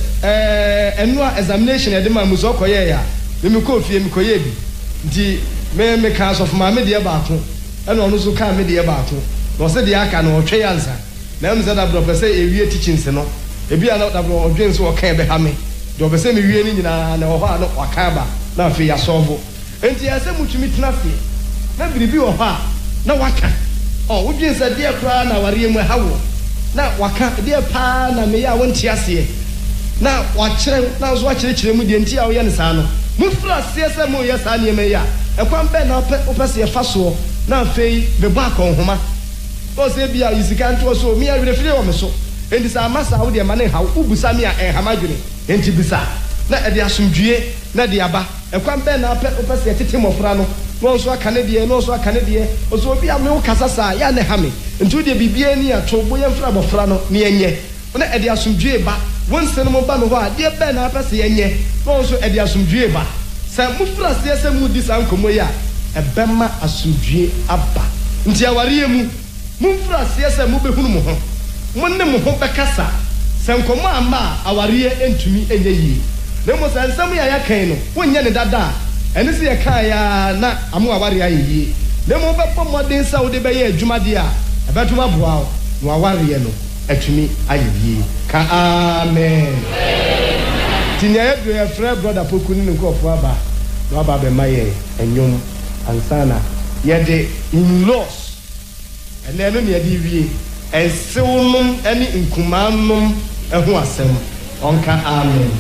ɛno a examination ɛde ma mu sɛ ɔkɔyɛ ya me kɔ fie me kɔyɛ bi nti me ka asɔfo ma me deɛ baako ɛna ɔno so ka me deɛ baako na ɔsɛ deɛ aka no ɔtwe yansa na ɛmu sɛ dabro pɛ sɛ ewie teachings no ebi a dabro ɔdwen so ɔka ɛbɛha me deɛ ɔpɛ sɛ me wie ne nyinaa na ɔhɔ a no ɔka ba na afei yasɔfo enti yɛsɛ mutumi tena fie na biribi wɔ hɔ a na waka wodwen sɛ deɛ koraa na awareɛ mu ɛha wo na waka deɛ paa na meyɛ a wonte aseɛ na wakyerɛ na nso wakyerɛkyerɛ mu deɛ nti a woyɛ ne saa no mofiri aseɛ sɛ moyɛ saa nneɛma yi a ɛkwan bɛn na wopɛ sɛ yɛfa soɔ na afei bɛbɔ akɔnhoma ɔsɛ bi a yisika ntoɔ so mi awerɛfiri wɔ me so enti sɛ ama saa wodeɛ ma ne haw wobusa me a ɛnhama dwene enti bisa na ɛde asomdwie na de aba ɛkwan bɛn na wopɛ sɛ yɛtete mmɔfra no na ɔnso aka ne deɛ na ɔnso aka ne deɛ ɔsɛ obi a me wo kasa saa yɛ ne ha me nti wodeɛ biribiara ni a to bo yɛmfra abɔfra no ne yɛnyɛ na ɛde asomdwie ba wonse no mo ba no hɔ a deɛ bɛn na wopɛ sɛ yɛnyɛ na ɔnso ɛde asomdwie ba sɛ mofiri aseɛ sɛ mudi saa nkɔmmɔ yi a ɛbɛma asomdwie aba nti awareɛ mu momfiri aseɛ sɛ mobɛhunu mo ho mo ne mo ho bɛkasa sɛ nkɔmmɔ amma a awareɛ ɛntumi ɛnyɛ yie na mo sɛ nsɛm yɛ yɛkan no wonyɛ ne dada a ɛne sɛ yɛkaa yɛ na amo awareɛ ayɛ yie na mo bɛbɔ mmɔden sɛ wode bɛyɛ adwumadeɛ a ɛbɛtoma boa wo na awareɛ no atumi ayɛ yie ka amen nti nea yɛfrɛ brother poku ne ne nkɔɔfoɔ aba na waba bɛma yɛ ɛnwom ansa na yɛde in-laws ɛnɛ no ne yɛde wie ɛnsew nom ne nkumaa nom ho asɛm ɔnka amen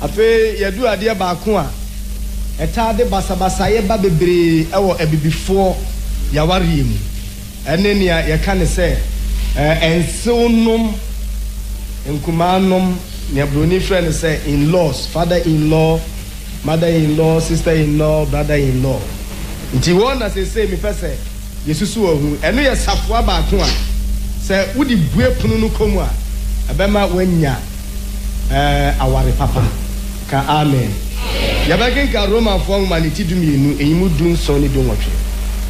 afe yadu ade baako a eta de basabasa ye ba bebre ewo ebibifo yaware mu ene ne ya ka ne se ensewnom enkumanom ne broni friend say in-laws, father-in-law, mother-in-law, sister-in-law, brother-in-law. Nti wona say me pese yesusu ohu eno ye safo baako a say wudi bue punu no komu a abema wanya aware papa ka amen. Yabagenka Roman form maniti dumienu eyimu dun so ni dun wotwe.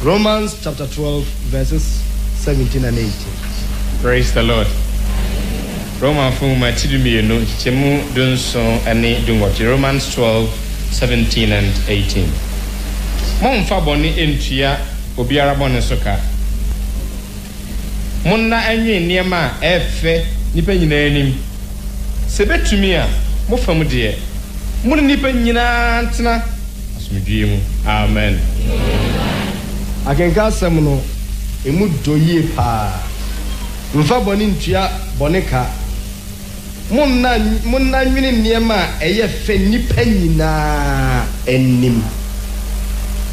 Romans chapter 12 verses 17 and 18. Praise the Lord. Roman form maniti dumienu chemu dun so ani dun wotwe. Romans 12 17 and 18. Momfa boni entua obiara boni soka. Monna anyi niema efe nipa nyina anim. Sebetumi a mo fam de mo nipa nyina ntena asomdwie mu. Amen. Akenka asem no emu doyie pa. Mfa boni ntua boneka. Monna nwini niema eye fe nipa nyina anim.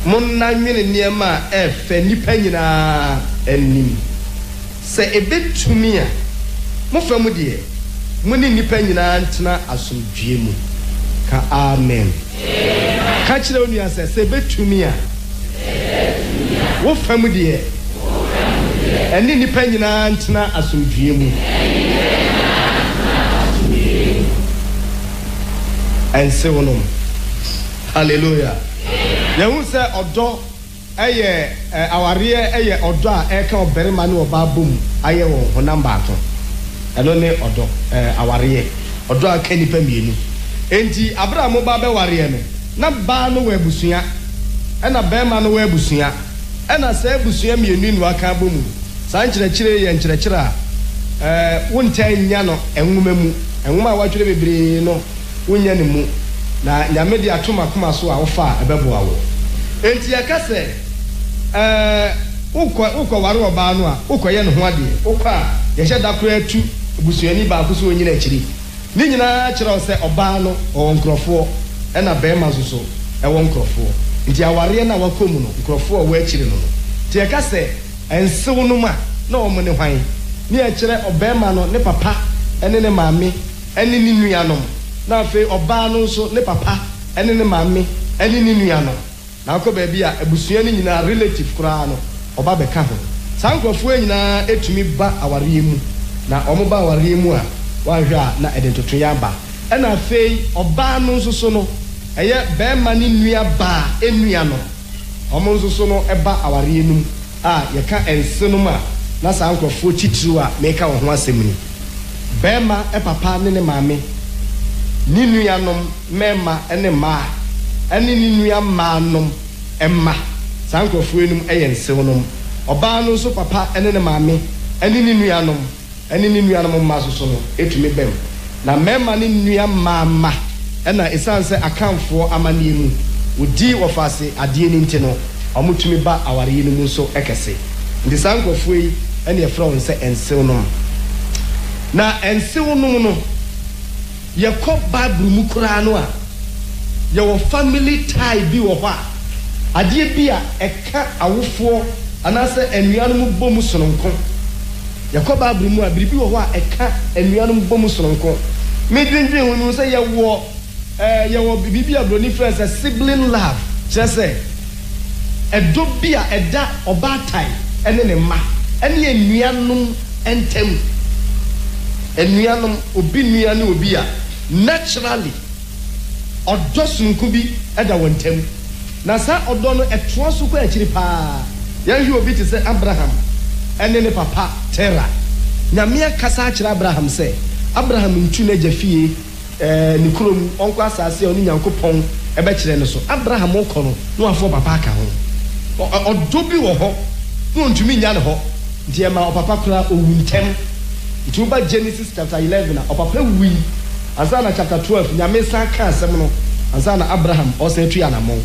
Monna nwini niema efe nipa nyina anim. Se ebetumi a mo fam de muni nipa nyina ntena asomdwie mu. Ka amen. Ka kire onu ase se betumi a wo fam de eni nipa nyina ntena asomdwie mu. Ense wonom. Hallelujah. Yehu se odo eye aware eye odo a eka oberima ne oba bom aye wo honam baako. Eno ne odo aware odo aka nipa mienu. Enti Abraham ba be ware no na ba no we busua ena bema no we busua ena se busua mienu nu aka bomu sa nkyerɛkyerɛ ye nkyerɛkyerɛ a wonta nya no enwuma mu enwuma a watwere bebre no wonya ne mu na nyame de atoma koma so a wofa ebebo awo enti aka se ukọ ware oba no a ukọye ne ho ade ukọ ye hye dakoro atu busuani ba ko so onyina akiri ni nyina kyerɛ sɛ oba no o nkrofo ɛna bɛma so ɛwɔ nkrofo nti aware na wakomu no nkrofo wa akiri no nti ɛka sɛ ensew no ma na ɔmo ne hwan ni ɛkyerɛ ɔbɛma no ne papa ɛne ne maame ɛne ne nuanom na afei oba no so ne papa ɛne ne maame ɛne ne nuanom na akɔ ba bi a abusua ni nyina relative kura no ɔba bɛka ho saa nkrofo nyina etumi ba aware mu na ɔmo ba aware mu a wahwe a na edentoto ya ba ɛna afei oba no nso so no ɛyɛ bɛma ne nua ba enua no ɔmo nso so no ɛba aware num a yɛka ense no ma na saa nkrofo titiriw a meka wo ho asɛm ni bɛma papa ne ne maame ne nua nom mɛma ne ma ɛne ne nua ma nom ɛma saa nkrofo enum ɛyɛ ense nom oba no nso papa ne ne maame ɛne ne nua nom eni ni nua no ma so no etumi bem na mema ni nua mama ena esanse akamfo amanie mu odi wofase ade ni nti no omutumi ba aware ni mu so ekese ndi sankofo yi ene efra won se ensew no na ensew no ye ko Bible mu kura no a ye wo family tie bi wo ho a ade bi a eka awofo anase enuanu mu bom sononko Yakoba Abrumu a biribi wo ho a eka enuanum bom sononko medwendwen ho no say ye wo bibi abroni friends a sibling love just say edo bi a eda obatai ene ne ma ene enuanum entem enuanum obi nua ne obi a naturally odo sunku bi eda wontem na sa odo no etro so kwa akiri pa yanhwe obi te say Abraham ene ne papa Terah nyame kasa akira Abraham say Abraham ntu na jafie ni kurom onko asase oni Nyankopɔn ebe kire ne so Abraham okono no afo papa aka ho odo bi wo ho no ntumi nya ne ho nti ema papa kura owuntem nti ba Genesis chapter 11 na papa wi azana chapter 12 nyame sa ka asem no azana Abraham o se tu ya na mo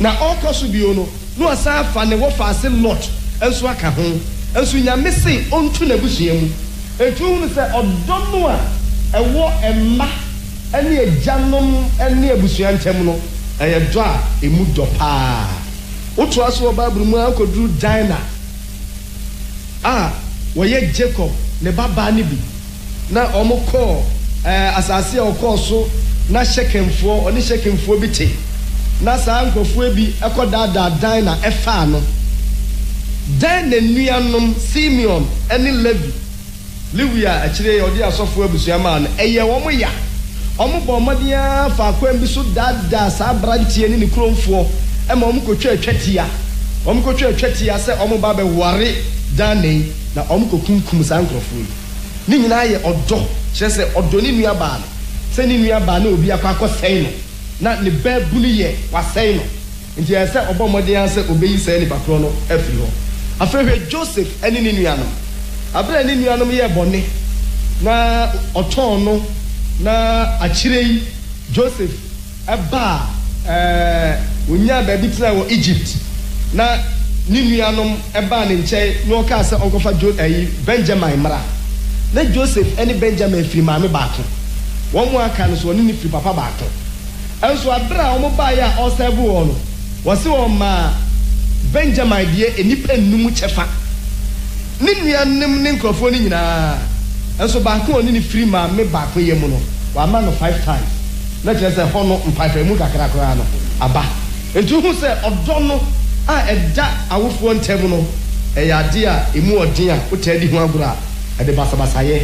na okoso bi ono no asa fa ne wo fa ase Lot enso aka ho enso nyame se ontu na busua mu etu hu se odo no a ewo emma ɛne agyanom ɛne abusua ntɛm no ɛyɛ dɔ a emu dɔ paa wotoa so wɔ Bible mu akɔduru Dina a wɔyɛ Jacob ne babaa ne bi na ɔmo kɔɔ asase a ɔkɔɔ so na Shekemfoɔ ɔne Shekemfoɔ bi te na saa nkurɔfoɔ bi ɛkɔ daadaa Dina ɛfaa no Dina nuanom Simeon ɛne Lewi a akyire ɔde asɔfoɔ abusua maa no ɛyɛ wɔn ya ɔmo bɔ ɔmɔdea faakwan bi so daadaa saa branteɛ ne ne kuromfoɔ ɛma ɔmo kɔtwa atwatia sɛ ɔmo ba bɛware Dina na ɔmo kɔkunkum saa nkurɔfoɔ yi ne nyinaa yɛ ɔdɔ kyerɛ sɛ ɔdɔ ne nua baa no sɛ ne nua baa no obi akɔsɛe no na ne baabu no yɛ wasɛe no nti ɛyɛ sɛ ɔbɔ ɔmɔdea sɛ obɛyi sɛe nipa korɔ no afiri hɔ afei hwɛ Joseph ɛne ne nuanom abere ne nuanom yɛ bɔne na ɔtɔn no na akyire yi Joseph ɛbaa wonya baabi tena wɔ Egypt na ne nuanom ɛbaa ne nkyɛn na ɔkaa sɛ ɔnkɔfa Benjamin mmara na Joseph ɛne Benjamin firi maame baako wɔn mu aka no so ɔne ne firi papa baako ɛnso abere a wɔn baa yɛ a ɔsɛbo wɔn no wɔsi wɔn maa Benjamin deɛ enipa nnum kyɛfa ne nuanom ne nkurɔfoɔ no nyinaa ɛnso baako ɔne ne firi maame baako yɛ mu no wama no 5 times na kyerɛ sɛ hɔ no mpaefɛmu kakra koraa no aba etu hu sɛ ɔdɔ no a ɛda awofoɔ ntɛm no ɛyɛ ade a emu ɔden a wotaa di ho agorɔ a ɛde basabasayɛ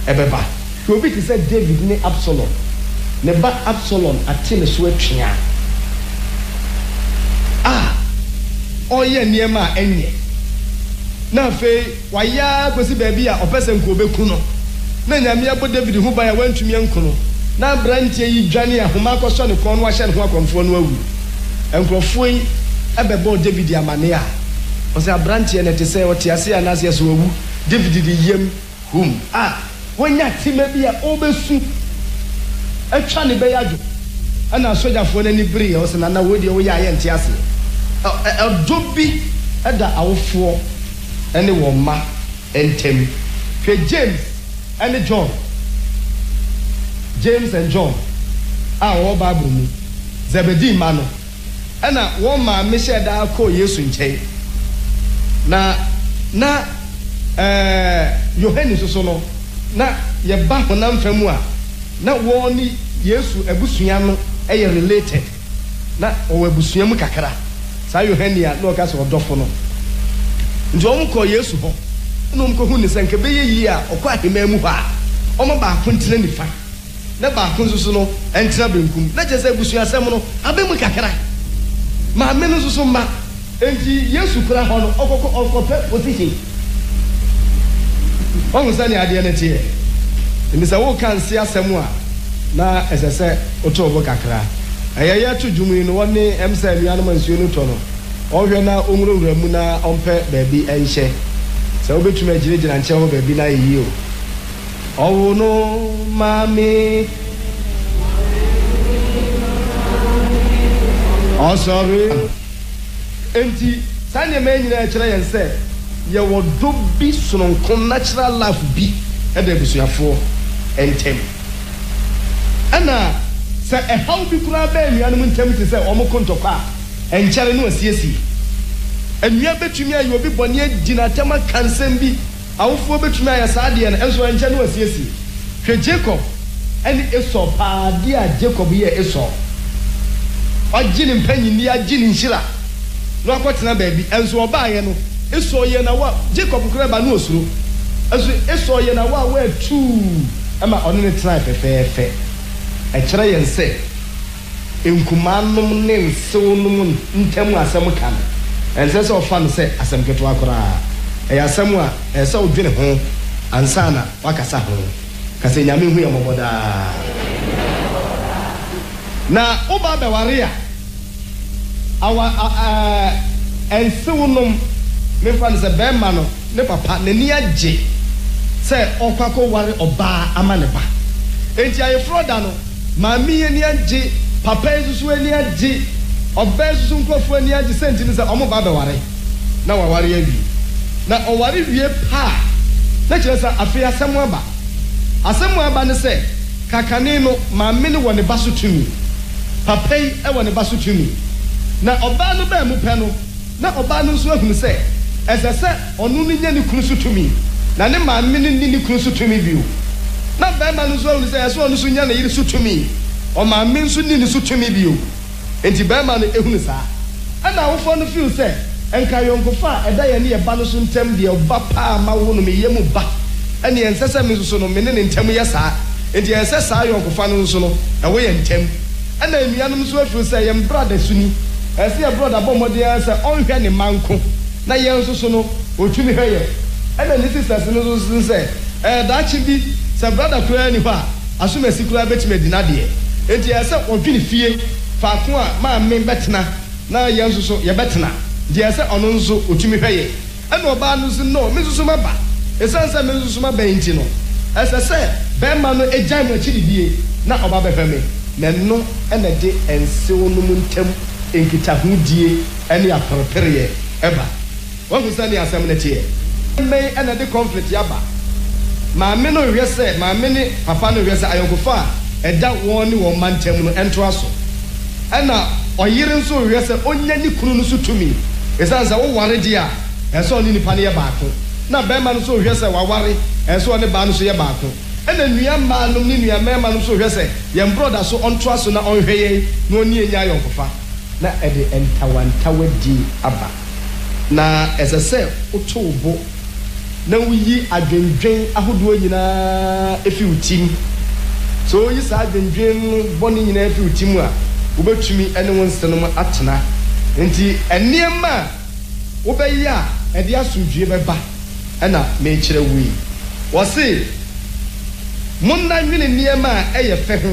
ɛbɛba hwɛ obi te sɛ David ne Absalom ne ba Absalom ate ne so atwea a ɔyɛ nneɛma a ɛnyɛ na afei wayɛ kɔsi baabi a ɔpɛ sɛ nko obɛku no na nyame abɔ David ho ban a wantumi nko no na aberanteɛ yi dwane ahoma akɔsɔ ne kɔn no wahyɛ ne ho akɔmfoɔ no awu nkurɔfoɔ yi ɛbɛbɔ David amane a ɔsɛ aberanteɛ no te sɛ ɔte ase anaasɛ sɛ wawu David de yam hum a wɔnya tema bi a ɔbɛsu atwa ne bɛyɛ adwo ɛna asogyafoɔ no ani bere yɛ ɔsɛ nana wɔdeɛ woyɛ ayɛ nte ase ɛdɔ bi ɛda awofoɔ ɛne wɔn mma ntɛm hwɛ James and John a wɔwɔ Bible mu Zebedee ma no ɛna wɔn maame hyɛ daa kɔɔ Yesu nkyɛn na Yohane soso no na yɛba honam fam a na wɔn ne Yesu abusua no ɛyɛ related na ɔwɔ abusua mu kakra saa Yohane a na ɔka sɛ ɔdɔfo no nti wɔn kɔ Yesu hɔ na wɔn kɔhu ne sɛ nka bɛyɛ yie a ɔkɔ ahema mu hɔ a wɔn baako ntena nifa na baako nso so no ntena benkum na kyerɛ sɛ abusua asɛm no abɛ mu kakra maame no nso so mma enti Yesu kura hɔ no ɔkɔpɛ position ɔmo sɛ ne adeɛ no teɛ ɛmi sɛ woka nse asɛm a na ɛsɛ sɛ ɔtɔ ɔbɔ kakra ɛyɛ yɛto dwom yi no wɔne ɛm sɛ nnuanom nsuo no tɔ no ɔhwɛ na ɔnwurawura mu na ɔmpɛ baabi ɛnhyɛ sɛ wobɛtumi agyinagyina nkyɛn hɔ baabi na ayɛyie o ɔwo no maame ɔsɔre enti saa nneɛma nyinaa kyerɛ yɛn sɛ yɛwɔ dɔ bi sononko natural life bi ɛda abusuafoɔ ntɛm ɛna sɛ ɛhaw bi koraa bɛɛ nnuanom ntɛm te sɛ ɔmo ko ntɔkwa a ɛnkyɛre no asiesie nnua bɛtumi ayɛ obi bɔne adi n'atɛm aka nsɛm bi awofoɔ bɛtumi ayɛ saa deɛ no ɛnso ɛnkyɛre no asiesie hwɛ Jacob ɛne Esau paa deɛ a Jacob yɛ Esau ɔgye ne mpanyinni agye ne nhyira na akɔtena baabi ɛnso ɔbaayɛ no Esau yɛ na wa Jacob koraa ba no osuro ɛnso Esau yɛ na wa wɔatu ɛma ɔne ne tena fɛfɛɛfɛ ɛkyerɛ yɛn sɛ nkumanom ne nsew nom ntɛm asɛm ka no ɛnsɛ sɛ ɔfa no sɛ asɛm ketewa koraa ɛyɛ asɛm a ɛsɛ sɛ wodwene ho ansa na wakasa ho kasɛ nyame hu yɛ mmɔbɔ daa na woba bɛware a ɛnsew nom mefa no sɛ bɛrima no ne papa n'ani agye sɛ ɔkɔ ware ɔbaa ama ne ba enti ayeforo da no maame yɛ ni agye papa yi nso ani agye ɔbaa nso nkurɔfoɔ ani agye sɛ nti ne sɛ ɔmo ba bɛware na waware awie na ɔware wie paa na kyerɛ sɛ afei asɛm aba ne sɛ kakane no maame ne wɔ ne ba so tumi papa yi ɛwɔ ne ba so tumi na ɔbaa no bɛɛ mu pɛ no na ɔbaa no nso ahunu sɛ ɛsɛ sɛ ɔno ne nya ne kunu so tumi na ne maame ne ni ne kunu so tumi bio na bɛrima no nso ahunu sɛ ɛsɛ ɔno nso nya ne yere so tumi ɔmaame nso ni ne so tumi bio enti bɛrima no ehunu saa ɛna awofoɔ no feel sɛ nkayɔnkofa a ɛda yɛ ne yɛ ba no so ntɛm deɛ ɔba paa ma wo no meyɛ mu ba ɛne yɛn nsɛ sɛ me nso no me ne ne ntɛm yɛ saa enti yɛn sɛ saa yɔnkofa no nso no ɛwɔ yɛn ntɛm ɛna nnuanom nso afiri sɛ yɛn brada so ni ɛsɛ yɛ brada bɔ mmɔden sɛ ɔnhwɛ ne manko na yɛn nso so no otumi hwɛ yɛ ɛna ne sisters no nso sɛ daakye bi sɛ brada koraa ni hɔ a asomasi koraa bɛtumi adi n'adeɛ enti yɛn sɛ ɔdwene fie faako a maame bɛtena na yɛn nso so yɛbɛtena deɛ sɛ ɔno nso otumi hwɛ yɛ ɛna ɔbaa no nso no me nso so maba ɛsiane sɛ me nso so maba nti no ɛsɛ sɛ bɛrima no agyae mu akyiri die na ɔba bɛhwɛ me na no ɛna de nsew no mu ntam nkitahodie ɛne apɛrɛpɛrɛyɛ ɛba wɔn sɛ ne asɛm no teɛ mmɛn ɛna de conflict yaba maame no hwɛ sɛ maame ne papa no hwɛ sɛ ayɔnkofa a ɛda wɔn ne wɔn mma ntam no ɛntoa so ɛna ɔyere nso hwɛ sɛ ɔnya ne kunu no so tumi ɛsiane sɛ woware deɛ a ɛsɛ ɔne nipa no yɛ baako na bɛrima no nso hwɛ sɛ waware ɛsɛ ɔne baa no so yɛ baako ɛna nnua mmaa nom ne nnua mmarima no nso hwɛ sɛ yɛn broda so ɔntoa so na ɔnhwɛ yɛn na ɔne yɛn nya ayɔnkofa na ɛde ntawantawa di aba na ɛsɛ sɛ woto wo bo na woyi adwendwen ahodoɔ nyinaa efi wo tim so oyi saa adwendwen no bɔ ne nyinaa efi wo tim a wobɛtumi ɛne wo nsenom atena nti nneɛma a wobɛyɛ a ɛde asomdwie bɛba ɛna mekyerɛ wo yi wɔse monna nwene nneɛma a ɛyɛ fɛ ho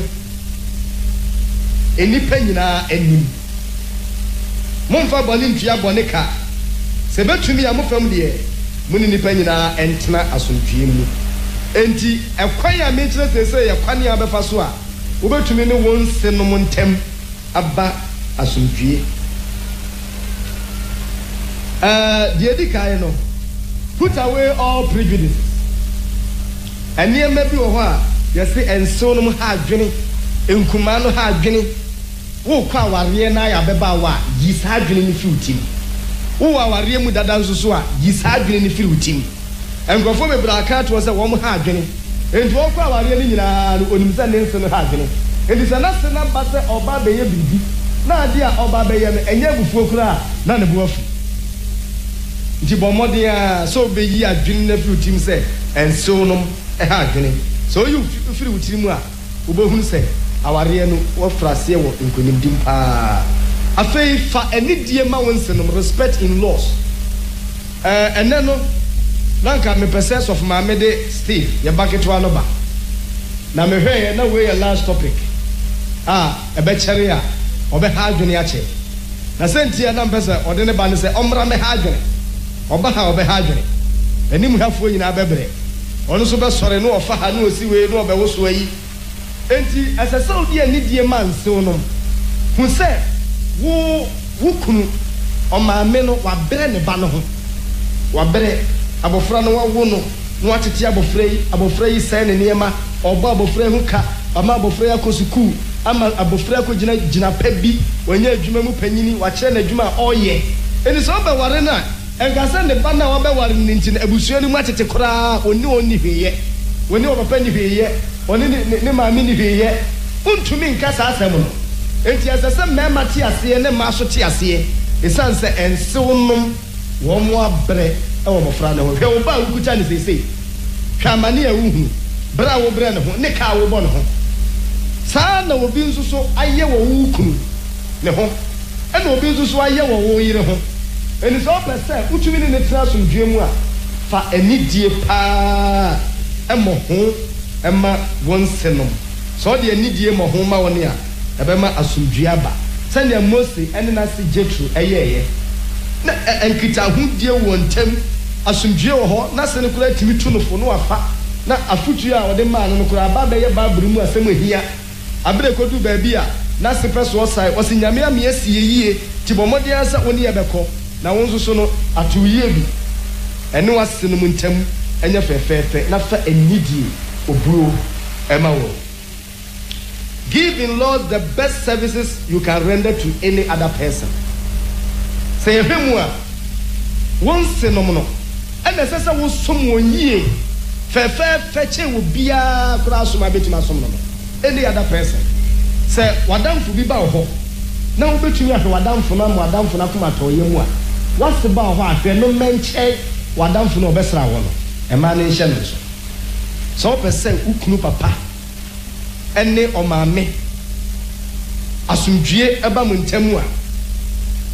enipa nyinaa anim momfa bɔne ntua bɔne ka sɛ bɛtumi a mofam deɛ mo ne nipa nyinaa ɛntena asomdwie mu enti ɛkwan a mekyerɛ sɛ yɛ kwan a bɛfa so a wobɛtumi ne wɔn nsenom ntɛm aba asomdwie deɛ di kae no put away all prejudices nneɛma bi wɔ hɔ a yɛse nsew no ha adwene nkumaa no ha adwene wokɔ awareɛ na ayɛ abɛba wa yi saa adwene no firi tim wowɔ awareɛ mu dada nso so a yi saa adwene no firi tim nkurɔfoɔ bebree aka to sɛ wɔn ha adwene enti wɔkɔ awareɛ no nyinaa no onim sɛ ne nse no ha adwene enti sɛ na se na ba sɛ ɔba bɛyɛ biribi na ade a ɔba bɛyɛ no ɛnyɛ abufuo koraa na ne bo afu nti bɔ mmɔden a sɛ wobɛyi adwene no afiri tim sɛ nsew nom ɛha adwene sɛ woyi firi wo tiri mu a wobɛhunu sɛ awareɛ no wɔfra aseɛ wɔ nkonimdim paa afei fa anidie ma wo nsenom respect in laws ɛnɛ no na nka mepɛ sɛ sɔfo maame de Steve yɛba ketewa no ba na mehwɛeɛ na wei yɛ last topic a ɛbɛkyɛre a ɔbɛha adwene akyɛ na sɛ ntia na mpɛ sɛ ɔde ne ba no sɛ ɔmmra mɛha adwene ɔba ha ɔbɛha adwene anim hafoɔ nyinaa bɛbrɛ ɔno nso bɛsɔre na ɔfa ha na ɔsi wei na ɔbɛwo so ayi enti ɛsɛ sɛ wodi anidie ma nsew no hu sɛ wo kunu ɔmaame no wabrɛ ne ba no ho wabrɛ abɔfra no wawo no na watete abɔfra yi sɛe ne nneɛma ɔbɔ abɔfra ho ka ama abɔfra yi akɔ sukuu ama abɔfra akɔ gyina pɛ bi wɔnyɛ adwuma mu panyini wakyerɛ n'adwuma a ɔyɛ ɛni sɛ ɔbɛware no a ɛnka sɛ ne ba no a wɔbɛware no nti no abusua no mu atete koraa ɔne hweyɛ wɔne ɔpapa ne hweyɛ ɔne ne maame ne hweyɛ wontumi nka saa asɛm no enti ɛsɛ sɛ mmarima te aseɛ ne mmaa so te aseɛ ɛsiane sɛ ɛnsew nom wɔn mo abrɛ ɛwɔ mmɔfra no ho hwɛ wo ba a wokuta ne seesei hwɛ amane a wohu berɛ a wobrɛ ne ho ne ka a wobɔ ne ho saa na obi nso so ayɛ wɔ wo kunu ne ho ɛna obi nso so ayɛ wɔ wo yere ho ɛni sɛ ɔpɛ sɛ wotumi ne ne tena asomdwie mu a fa anidie paa ɛmɔ ho ɛma wɔn nsenom sɛ ɔde anidie mɔ ho ma wɔn a ɛbɛma asomdwie aba sɛnea Mose ɛne n'ase Jetro ɛyɛɛyɛ na nkitahodie wɔ ntɛm asomdwie wɔ hɔ na sɛ ne koraa tumi tu no fo no wafa na afotuo a ɔde maa no koraa aba bɛyɛ baabere mu asɛm ahia abere kodu baabi a na se pɛ so ɔsae ɔse nyame ame asi yie ti bɔ mmɔden sɛ wo ne yɛbɛkɔ na wo nso so no ato yie bi ɛne wase no mu ntam ɛnyɛ fɛfɛɛfɛ na fa anidie obuo ɛma wɔ give in laws the best services you can render to any other person. Say hemwa once no no and the sasa was someone ye fair fetche will be a class my bit any other person. Say wadam for be bow ho. Now between you wadam for nam wadam for nakumato yemwa. What's the bow ho? No man check wadam for no best one. A man in Shannon. So percent uknu papa ene omame asumdue eba muntamu a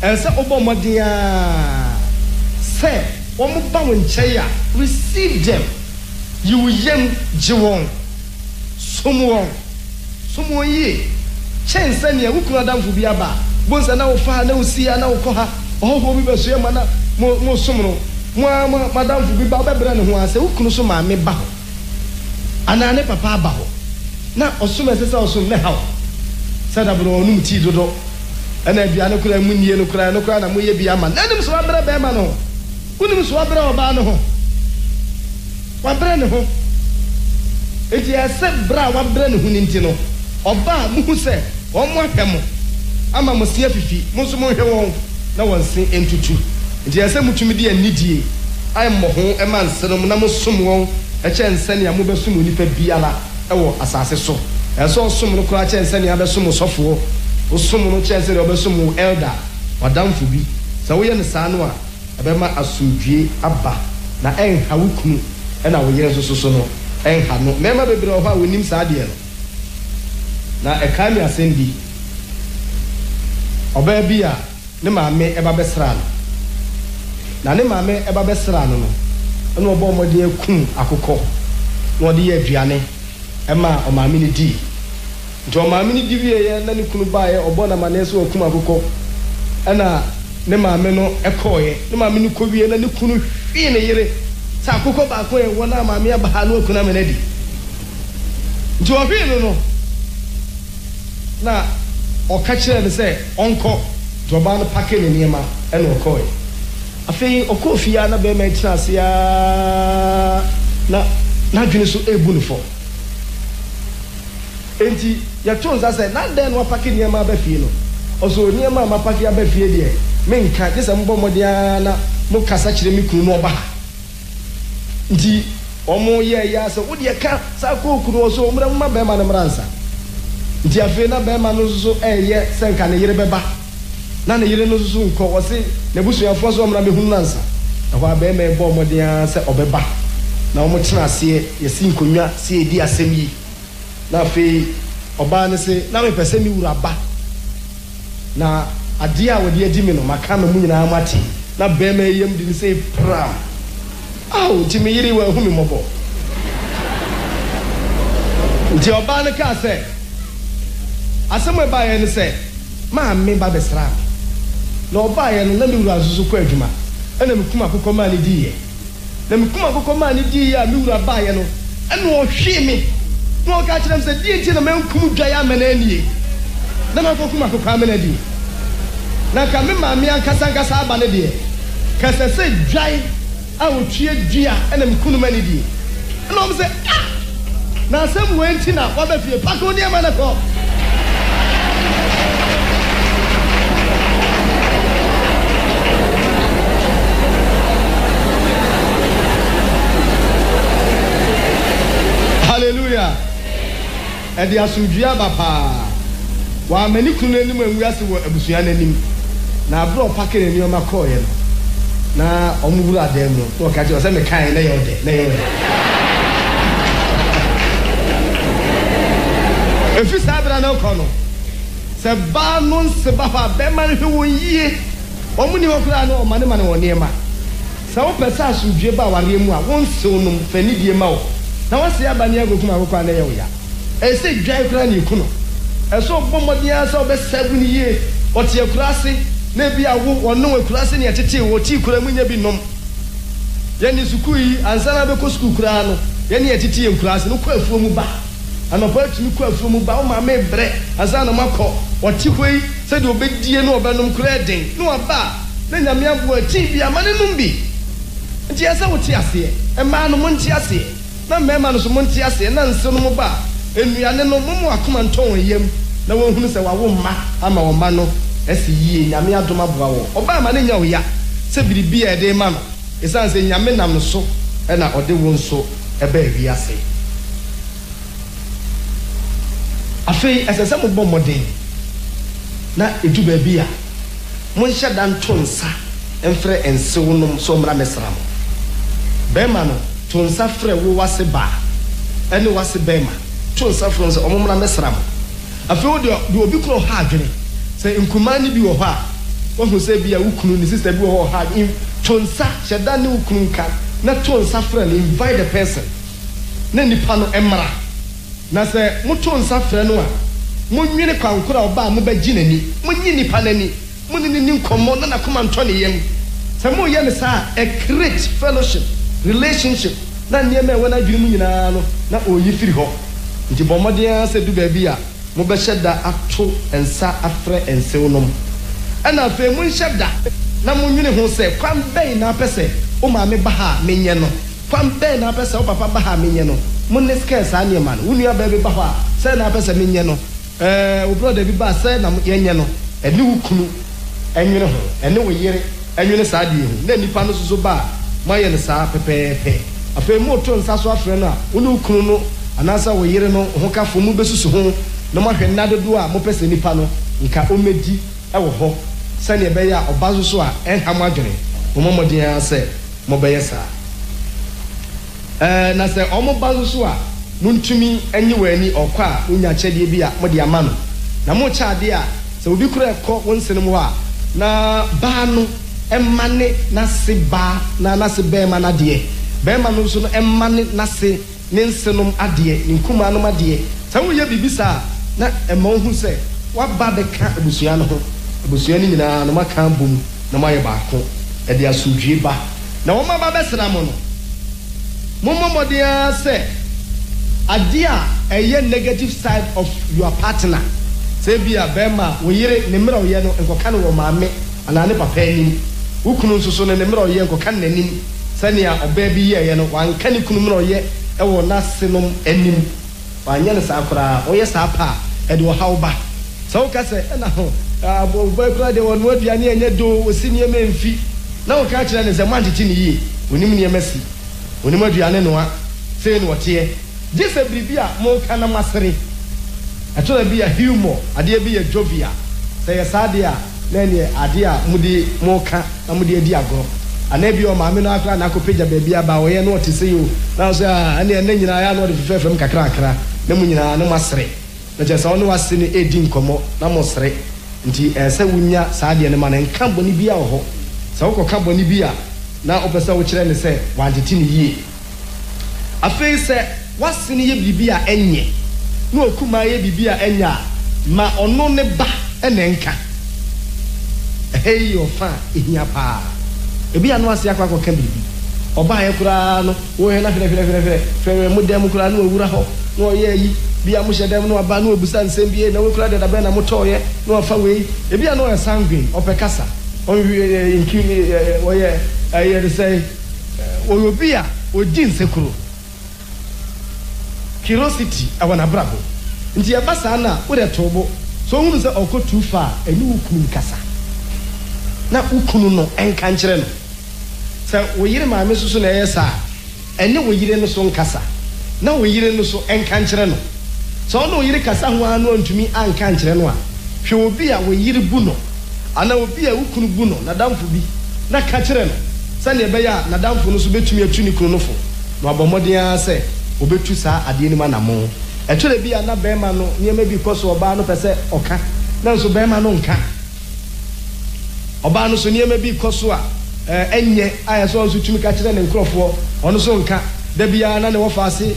ense obo modia say omo ba wonche receive them you yem jiwon somuwon ye chense ne uknu adamfo bi aba bonsa na wo fa na osia na wo koha oho bi beso e mana mo somro mo madamfo bi ba bebre ne ho ase uknu so ma me ba anane papa ba ho na osum esesa osum ne haw sada bro onum ti dodo ana bia ne kura munnie no kura na moye bia ma nanim so abra be ma no unim so abra oba no ho wabra ne ho eti ase bra wabra ne ho ninti no oba mu se omo ahwemo ama mo se afifi mo so mo hwe won na won se entutu eti ase mutumi de anidie ai mo ho e man senom na mo som won e che nsane ya mo besum onipa biala ewo asase so eso som no kura che nsane ya besum sofo osum no che nsane obesum elder wadamfo bi sa wo ye ne sa no a ebema asumdue aba na enha wukunu e na wo ye so no enha no mema bebre ho a wonim sa de no na e ka mi asendi oba bia ne maame eba besra no na ne maame eba besra no no obo mode akun akokọ no de ye aduane ema o maame ni di nti o maame ni di wie ye na ne kunu baaye obo na mane so akun akokọ ana ne maame no ekoye ne maame ni kowie na ne kunu hwie ne yere sa akokọ ba ko ye wona maame aba no akuna menadi nti o hwie no na o ka kire ne se onko joba no pake ne niema e no koye afei okofia na be ma tirase ya na dwene so ebu no fo enti ya tonza se na den wa pake niema ba fie no oso niema ma pake ya ba fie de menka desa mbo modia na mo kasa kire mi kunu no oba nti omo ye ya se wo de ka sa ko kunu oso omra ma be ma na mransa nti afei na be ma no so eye senka ne yire beba na ne yire no so nko wo se ne busuafo so omra me hunu nansa na kwa be me bo modia se obeba na omo tena ase yesi nkonwa se edi asem yi na afei oba ne se na me pese mi wura ba na ade a wodi adi me no maka me mu nyina amati na be me yem di se pra aw ti me yire wa hu me mobo nti oba ne ka se asem e ba ye ne se ma me ba besra na oba ye no na me wura azuzu kwa adwuma ena me kuma akokọ ma ne di ye na me kuma akokọ ma ne di ye a me wura ba ye no ena o hwe me no ka kire me se di enti na me nkum dwa ya mena anie na ma kuma akokọ amena di na ka me ma me ankasa aba ne de ka se dwai a o tue dua ena me kunu ma ne di na o me se na asem we enti na wa ba fie pako ne ma na ko hallelujah edi asudua bapa wa mani kunu anim anwiase wo abusua nanim na abro pake ne nioma koye no na omwura dem no to ka je o se me kan na yode efi sabra na ko no se ba no se ba fa be ma ne wo yie omuni wo kura no o mane wo niema se wo pesa asudua ba ware mu a won se onum fani die ma wo na wase abani agokuma akokwa na yewo ya ese dwai kura ni kuno eso bomodia se obesabu ni ye otie kurase na bia wo ono akurase ne yetete wo ti kura munya bi nom ye ni sukui ansana be ko sukuu kura no ye ni yetete ye kurase no ko afuo mu ba anopa tumi ko afuo mu ba o ma me bre ansana makọ oti hoi se de obedie no obenom kura den no aba na nyame abo ati bia ma ne num bi nti ese wo ti ase e ma no mo nti ase na mema no so monti ase na nse no mo ba enuane no momo akoma nton yam na wonhunu se wawo mma ama wo mma no esi yie nyame adoma boa wo oba ma ne nya wo ya se biribi e de ma no esan se nyame nam no so e na ode wo nso e ba wi ase afei esese mo bɔ modern na edu ba bi a mo nhyɛ dan tonsa emfre ensew nom so mra mesra mo bema no tonsa frɛ wo wase ba ene wase bema tonsa frɛ so omomra mesra mo afei wo de obi kro ha adwene se nkuma ni bi wo ha wo hu se bi a wukunu ni sister bi wo ha tonsa hyɛ dan ne wukunu nka na tonsa frɛ no invite the person na nipa no emra na se mo tonsa frɛ no a mo nwene kwankora oba mo bagi nani mo nyi nipa nani mo ni nkomo na nakoma ntɔ ne yam se mo ye ne sa a great fellowship relationship na niema e wona dwiri mu nyina no na oyi firi hɔ nti bomodia se du ba bi a mo be hyeda ato ensa afrɛ ensew nom ana afa mo hyeda na mo nwene ho se kwan bɛn na apɛsɛ o ma me ba ha menye no kwan bɛn na apɛsɛ o papa ba ha menye no mo ne scarce aniema no wonu aba bi ba hɔ a sɛ na apɛsɛ menye no o brother bi ba sɛ na yenye no eni wukunu enwene ho ene wo yere enwene saa die ho na nipa no so ba mo ye ne saa pepepe afa mo to nsa so afrɛ no a wonu wukunu no anasa wo yere no ho ka fo mu besusu ho na mo hwɛ nadodo a mo pɛsɛ nipa no nka o medi e wo ho sɛ ne be ya obazo so a enha mo adwene mo momodin sɛ mo be yɛ saa na sɛ o mo bazo so a muntumi enyi wani okwa a unya kyɛdeɛ bi a mo de ama no na mo kyade a sɛ obi kura ɛkɔ wonsene mo a na ba no emane na se ba na se be ma na de be ma no so no emane na se ne nsenom ade ne nkuma no ade sɛ wo ye bibisa na ɛma hu sɛ wa ba de ka abusua no ho abusua ni nyina no maka bom na ma ye baako ɛde asudwie ba na wo ma ba bɛsra mo no mo momodia sɛ adia a negative side of your partner say be a bema wo yire ne mra oye no enkoka no wo maame ana ne papa anim ukunu nso so ne mra oye enkoka nanim sane a oba bi ye no wanka ne kunu mra oye e wo nasenom anim wanya ne saa kora oye saa pa e de wo hawba so wo ka se na ho boy kora de won aduane enye do osini emfi na wo ka kira ne se mantiti ne yi onim ne emasi onim aduane no a sei no wote this a bribia mo kana masere atola bi a humor ade bi a jovia say yesade a na ne ade a mudi mo ka na mudi edi agro anabi o maame no akra na kopeja baabi aba wo ye no te say o na so a ane na nyina ya no de fefem kakra akra na mu nyina na masere na je sa ono wase ne edi nkomo na mo sere nti se wunya saade ne ma na nka boni bia wo ho sa wo ka boni bia na opesa wo kire ne se wantiti ne yie afei se wasini ye bibia enye no okuma ye bibia enya ma ono ne ba enenka yo fa ehia pa ebi anu ase akwa akwa bibi oba ye kura no wo he na fere modem kura no owura ho no ye yi bia mo hyedem no aba no obusa nsem bie na wo kura de dabe na mo toye no afa we ebi anu ye sanguine opekasa on inkini wo ye aye de say oyobia ojin sekuro curiosity awana brabo nti ya basa na wo de tobo so hunu se okọ too far eni ukunu kasa na ukunu no enka nkyere no se wo yire maame susu na yesa ene wo yire no so nkasa na wo yire no so enka nkyere no so no yire kasa ho anu ntumi anka nkyere no a hwe obi a wo yire bu no ana obi a ukunu bu no na damfo bi na ka kyere no se ne be ya na damfo no so betumi atu ni kunu no fo no abomodin se obetu saa ade ni ma na mo etore bi ana bema no niema bi koso oba no pese oka na nso bema no nka oba no so niema bi koso a enye ayeso nso tumi ka kire ne nkrofo ono so nka da bia na ne wo faase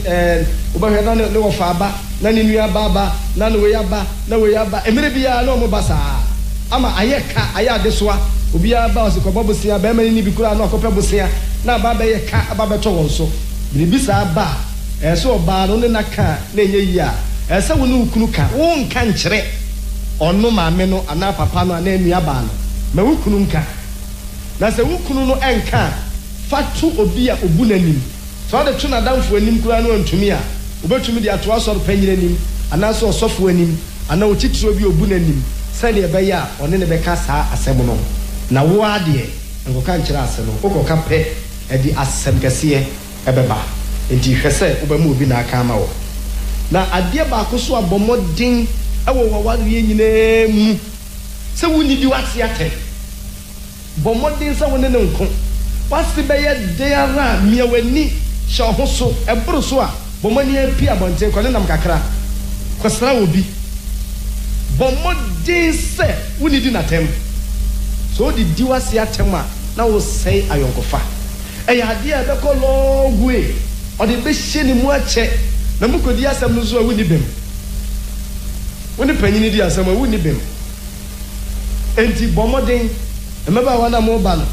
obahwe na ne wo fa aba na ne nua baba na ne wo yaba na wo yaba emere bia na o mo basa ama ayeka ayade soa obi aba osikobo bosia bema ni bi kura na okope bosia na baba ye ka aba beto won so biribisa aba so oba no ne naka na enye yi a se wo no ukunu ka wo nka nkyere ono maame no ana papa no ana enu aba no ma ukunu nka na se ukunu no enka fatu obi a obu nanim so de tuna damfo anim kura no ntumi a wobetumi de ato asɔre panyina nim anaasɛ ɔsɔfo anim ana otitiro bi obu n'anim sɛdeɛ ɛbɛyɛ a ɔne ne bɛka saa asɛm no na wo adeɛ nkɔka nkyerɛ ase no wokɔka pɛ ɛde asɛm kɛseɛ ɛbɛba nti hwɛ sɛ wobɛma obi na aka ama wɔ na adeɛ baako so abɔ mmɔden ɛwɔ wawareɛ nyinaa mu sɛ wonnidi wate atɛ bɔ mmɔden sɛ wo ne nko wase bɛyɛ den ara a mmea w'ani hyɛ ɔho so ɛboro so a bɔmmɔni api abɔnten kɔne nam kakra kɔsra wɔ bi bɔmmɔden sɛ wonnidi n'atɛm so wode di wase atɛm a na wosɛe ayɔnkofa ɛyɛ adeɛ a ɛbɛkɔ long way ɔde bɛhyɛ ne mu akyɛ na mukɔdi asɛm no so a wonni bɛm wone panyini di asɛm a wonni bɛm enti bɔmmɔden mmɛba wa na moba no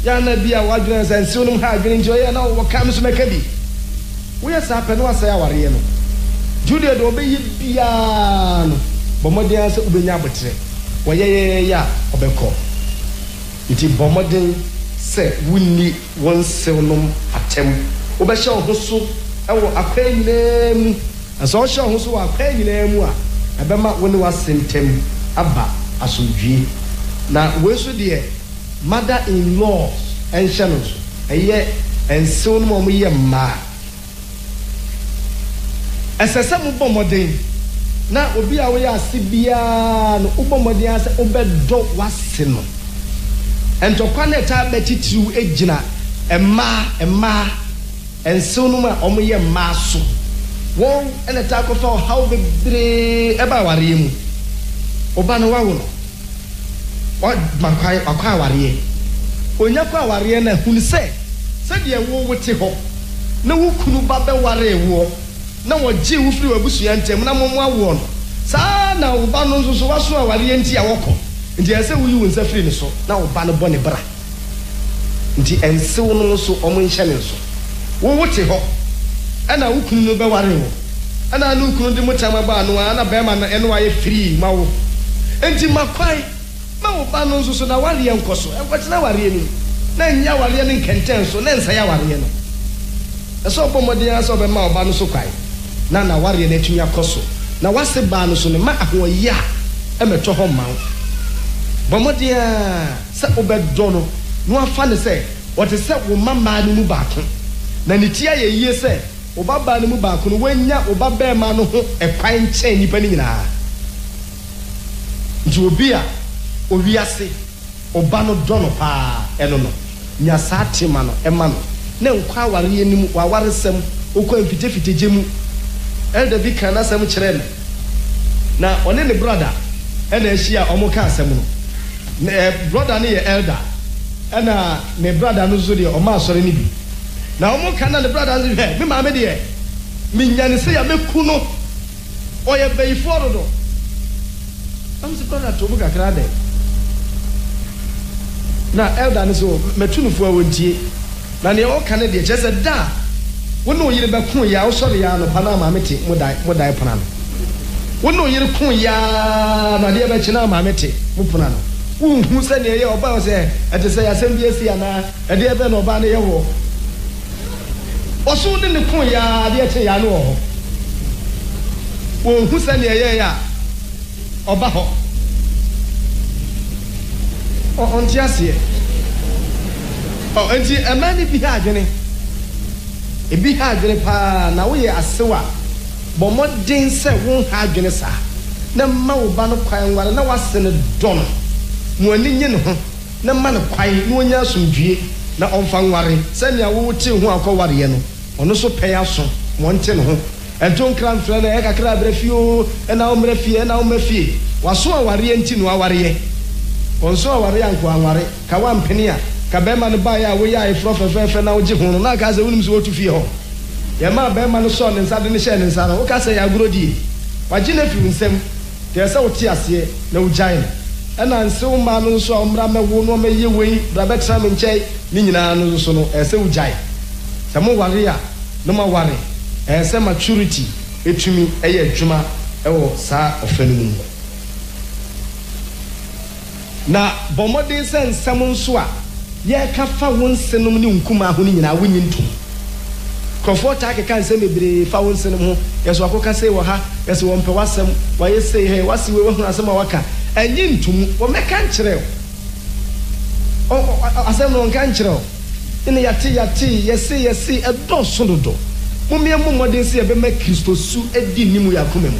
yɛ na bi a wadwene sɛ nsew nom ha adwene nti ɔyɛ na wɔka me so mɛka bi woyɛ saa pɛ ne wasɛe awareɛ no judeɛ de ɔbɛyɛ biaa no bɔmmɔden a sɛ wobɛnya aboterɛ wɔyɛyɛyɛ a ɔbɛkɔ nti bɔmmɔden sɛ wonni wɔn sew nom atɛm wobɛhyɛ wo ho so ɛwɔ akwan nyinaa mu na sɛ ɔhyɛ wo ho so wɔ akwan nyinaa mu a ɛbɛma wo ne wasɛntɛm aba asomdwie na wei so deɛ mother-in-law ɛnhyɛ no so ɛyɛ nsew no ma ɔmoyɛ mmaa ɛsɛ sɛ mobɔ mmɔden na obi a woyɛ ase biara no wobɔ mmɔden a sɛ wobɛdɔ wase no ɛntɔkwa na ɛtaa bɛtitiriw gyina mmaa nsew no ma ɔmoyɛ mmaa so wɔn ɛna ɛtaa kɔfa ɔhaw bebree ɛba awareɛ mu ɔba no wawo no wakɔ awareɛ onya kɔ awareɛ na hunu sɛdeɛ wo wote hɔ na wo kunu ba bɛware woɔ na wɔgye wo firi w'abusua ntɛm na momo awoɔ no saa na wo ba no nso so waso awareɛ nti a wɔkɔ nti ɛsɛ woyi wo nsa firi ne so na wo ba no bɔ ne bra nti ɛnsew no nso ɔmo nhyɛ ne nso wo wote hɔ ɛna wo kunu no bɛware wo ɛna ne wo kunu de mo tam aba no ana bɛrima no ɛno ayɛ firi ma wo nti makwae ma wo ba no nso so na wareɛ nkɔ so ɛnkɔtena wareɛ no na nya wareɛ no nkɛntɛn so na nsa ya wareɛ no ɛsɛ ɔbɔ mmɔden a sɛ ɔbɛma ɔba no so kwae na wareɛ no atumi akɔ so na wase baa no so no ma ahoɔyɛ a ɛmɛtɔ hɔ ma wo bɔ mmɔden a sɛ wobɛdɔ no na wafa ne sɛ wɔte sɛ wo mmaa no mu baako na ne ti ayɛ yie sɛ wo babaa no mu baako no woanya wo babɛɛma no ho ɛkwan nkyɛn nnipa no nyinaa nti obi a owiase ɔba no dɔ no paa ɛno no nya saa tema no ɛma no na nkɔ awareɛ nim wawaresɛm wokɔ mfitefite gye mu elda bi ka n'asɛm kyerɛ no na ɔne ne brother ɛna ahyia a ɔmo ka asɛm no na brother no yɛ elda ɛna ne brother no nso deɛ ɔma asɔre no bi na ɔmo ka na ne brother no hwɛ me maame deɛ menya ne sɛ ya mɛku no ɔyɛ bɛyifoɔ dodo am sɛ brother to mu kakra dɛ na elda no so mɛtu no fo a wɔntie na ne ɔka ne deɛ kyerɛ sɛ da wo ne oyere bɛko yɛ a wosɔre yɛ anɔpa na maame te mo dae pona no wo ne oyere ko yɛ a na deɛ bɛkye na maame te mo pona no wonhu sɛ ne ɛyɛ ɔba wɔ sɛ ɛte sɛ yɛasɛm bi asi anaa ɛdeɛ bɛ na ɔba no yɛ wɔ ɔso de ne ko yɛ a deɛ kye yɛ ano wɔ hɔ wonhu sɛ ne ɛyɛ yɛ a ɔba hɔ ɔnte aseɛ nti ɛma ne bi ha adwene ebi ha adwene paa na woyɛ asew a bɔ mmɔden sɛ wo ha adwene saa na ma wo ba no kwan nware na wase ne dɔ no mo ani nye ne ho na ma ne kwan na onya asomdwie na ɔmfa nware sɛnea wo te ho akɔ wareɛ no ɔno so pɛɛ aso wɔnte ne ho ɛnto nkra mfrɛ no ɛkakra abrɛ fie o ɛna ɔmrɛ fie ɛna ɔmrɛ fie waso awareɛ nti no awareɛ ɔnso awareɛ anko anware ka wampene a ka bɛrima no baeɛ a woyɛ ayeforɔ fɛfɛɛfɛ na wogye ho no na aka sɛ wonim sɛ wɔtu fie hɔ yɛma bɛrima no sɔɔ ne nsa de ne hyɛ ne nsa no woka sɛ yɛ agorɔ die wagye no afiri nsɛm kɛɛ sɛ wote aseɛ na wogyae no ɛna nsew mmaa no nso a ɔmmra mɛwo no ɔmɛyɛ wei bra bɛtena me nkyɛn ne nyinaa no nso no ɛsɛ wogyae sɛ moware a na maware ɛsɛ maturity ɛtumi ɛyɛ adwuma ɛwɔ saa ɔfɛ no mu na bɔ mmɔden sɛ nsɛm nso a yɛka fa wo nsenom ne nkuma ho no nyinaa wonyi ntom comfort take can say me found cinema yes wakoka say wa ha yes wo mpe wasem wa yesay he wasi we hu asem waka anyi ntum wo meka nkyerɛ o asem no nka nkyerɛ o ine yati yesi edo sododo mumie momodin se ebe ma Kristo su edi nimu yakoma mu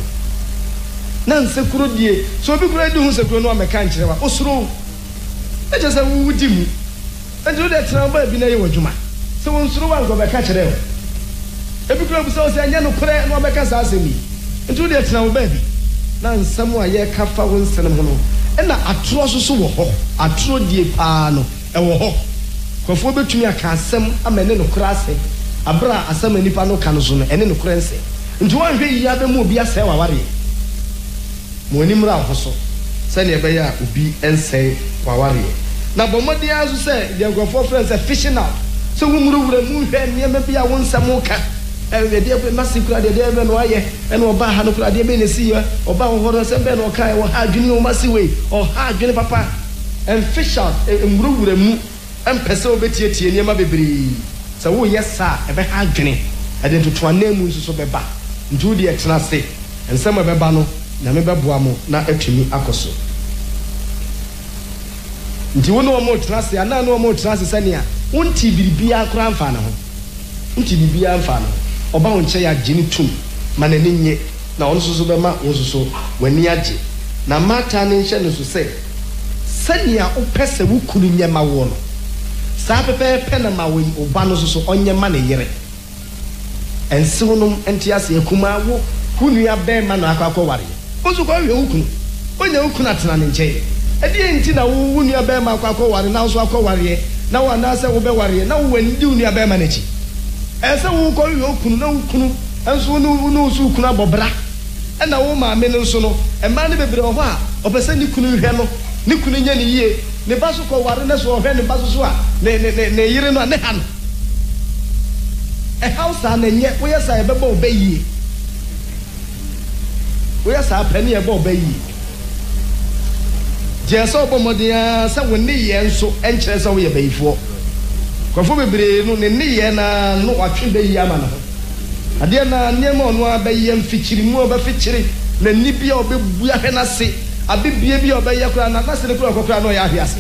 na nsekuro die so obi kura di hu sekuro no meka nkyerɛ wa osuro e je se wudi mu e je de tena ba bi na ye wadwuma se won suro wa ngo beka kyerɛ o ebi kura bu se anya no kure no beka sa asemi ntu de tena wo ba bi na nsam a ye ka fa won senem ho no e na atoro so wo ho atoro die paa no e wo ho kofo betumi aka asem amene no kura ase abra asem anipa no ka no so no ene no kura nse ntu wan hwe yi aba mu obi asɛ wa ware mo ni mra ho so sɛ ne ebe ya obi ense wa ware na bomodi azu sɛ de nkofo friends fishing out so wumuru mu hwe niema bia won nsam ka de de masikura de be no aye ene oba ha no kura de be ne si ya oba ho ho sɛ be no kai wo ha adwini o masiwe o ha adwini papa and fish out wumuru mu empese obetietie niema bebree sɛ wo yesa ebe ha adwini ade ntotoa na mu nso so beba ntu de etena se ensɛm beba no na me beboa mo na atwimi akoso nti wo no mo tena se ana no mo tena se sɛnea wonti biribia akora mfa na ho wonti biribia mfa na oba wo nkyɛ ya gini tum manani nye na ɔno so bema wo so wani agye na mata ne nhyɛ no so sɛ sɛnea wopɛsɛ wo kunu nyema wo no saa pepe na ma wo oba no so onyema ne yere ensiwo no enti ase akuma wo kunu ya be ma na akwa ware ozu ko hwe ukunu onya ukunu atena ne nkyɛ edi enti na wo unu ya be ma akwa ware na so akwa ware na wo na se wo be ware na wo wandi unu ya be ma na chi ese wo ko hwe ukunu na ukunu enso no so ukunu abobra na wo ma me no so no ema ne bebre ho a opese ni kunu hwe no ni kunu nya ne yie ne baso ko ware na so hwe ne baso so a ne yire no ne ha no e house na nye wo yesa e beba obeyie wo yesa pani e ba obeyie je so bomodia sa woni ye nso enkyere sa wo ye bayifo kofo bebre no ne ye na no watwe beyi ama no ade na nyema ono abayi mfikyiri mu obafikyiri na nibia obebua hwe na se abibie bia obeye kura na se ne kura no ya ahwe ase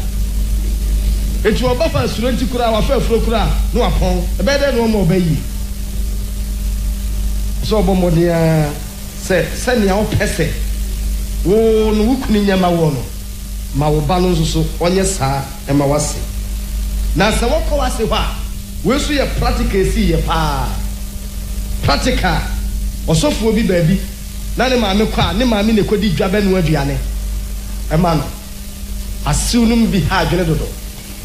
etu obafa suranti kura wa fa afuro kura no apon ebe de no mo obayi so bomodia se ne a opese wo no wukuni nyama wo no ma wo ba no so onye saa e ma wase na se wo ko wase ho a we so ye practical si ye pa practical osofo bi ba bi na ne ma me kwa ne ma me ne kodi dwabe no aduane e ma no asiunum bi ha adwene dodo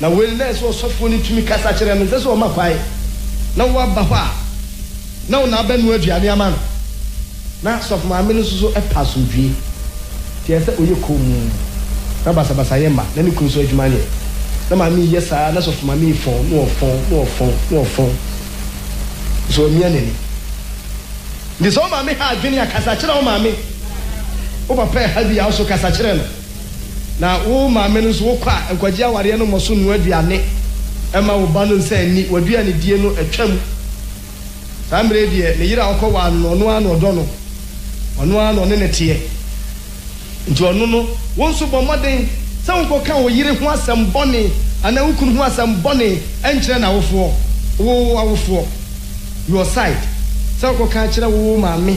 na we na so osofo ni tumi kasa kire no se o ma kwai na wo ba ho a na wo na ba no aduane ama no na sofo ma me no so e paso dwie tie se oye kom na basa ye ma na ni kun so adwuma ne na ma me yesa na sofo ma me fon no fon so mi anani ndi so ma me ha adwene akasa kire o ma me o papa ha bi ya so kasa kire no na wo ma me no so wo kwa nkwaji aware no mo so no aduane e ma wo ba no nsa ni waduane die no atwam samre die ne yira akọ wa no ano do no ono ano ne tie nti ono no won so bomoden se won ka wo yire ho asem bone ana wukunu ho asem bone enkyere na wo awofo your side se won ka kyere wo maame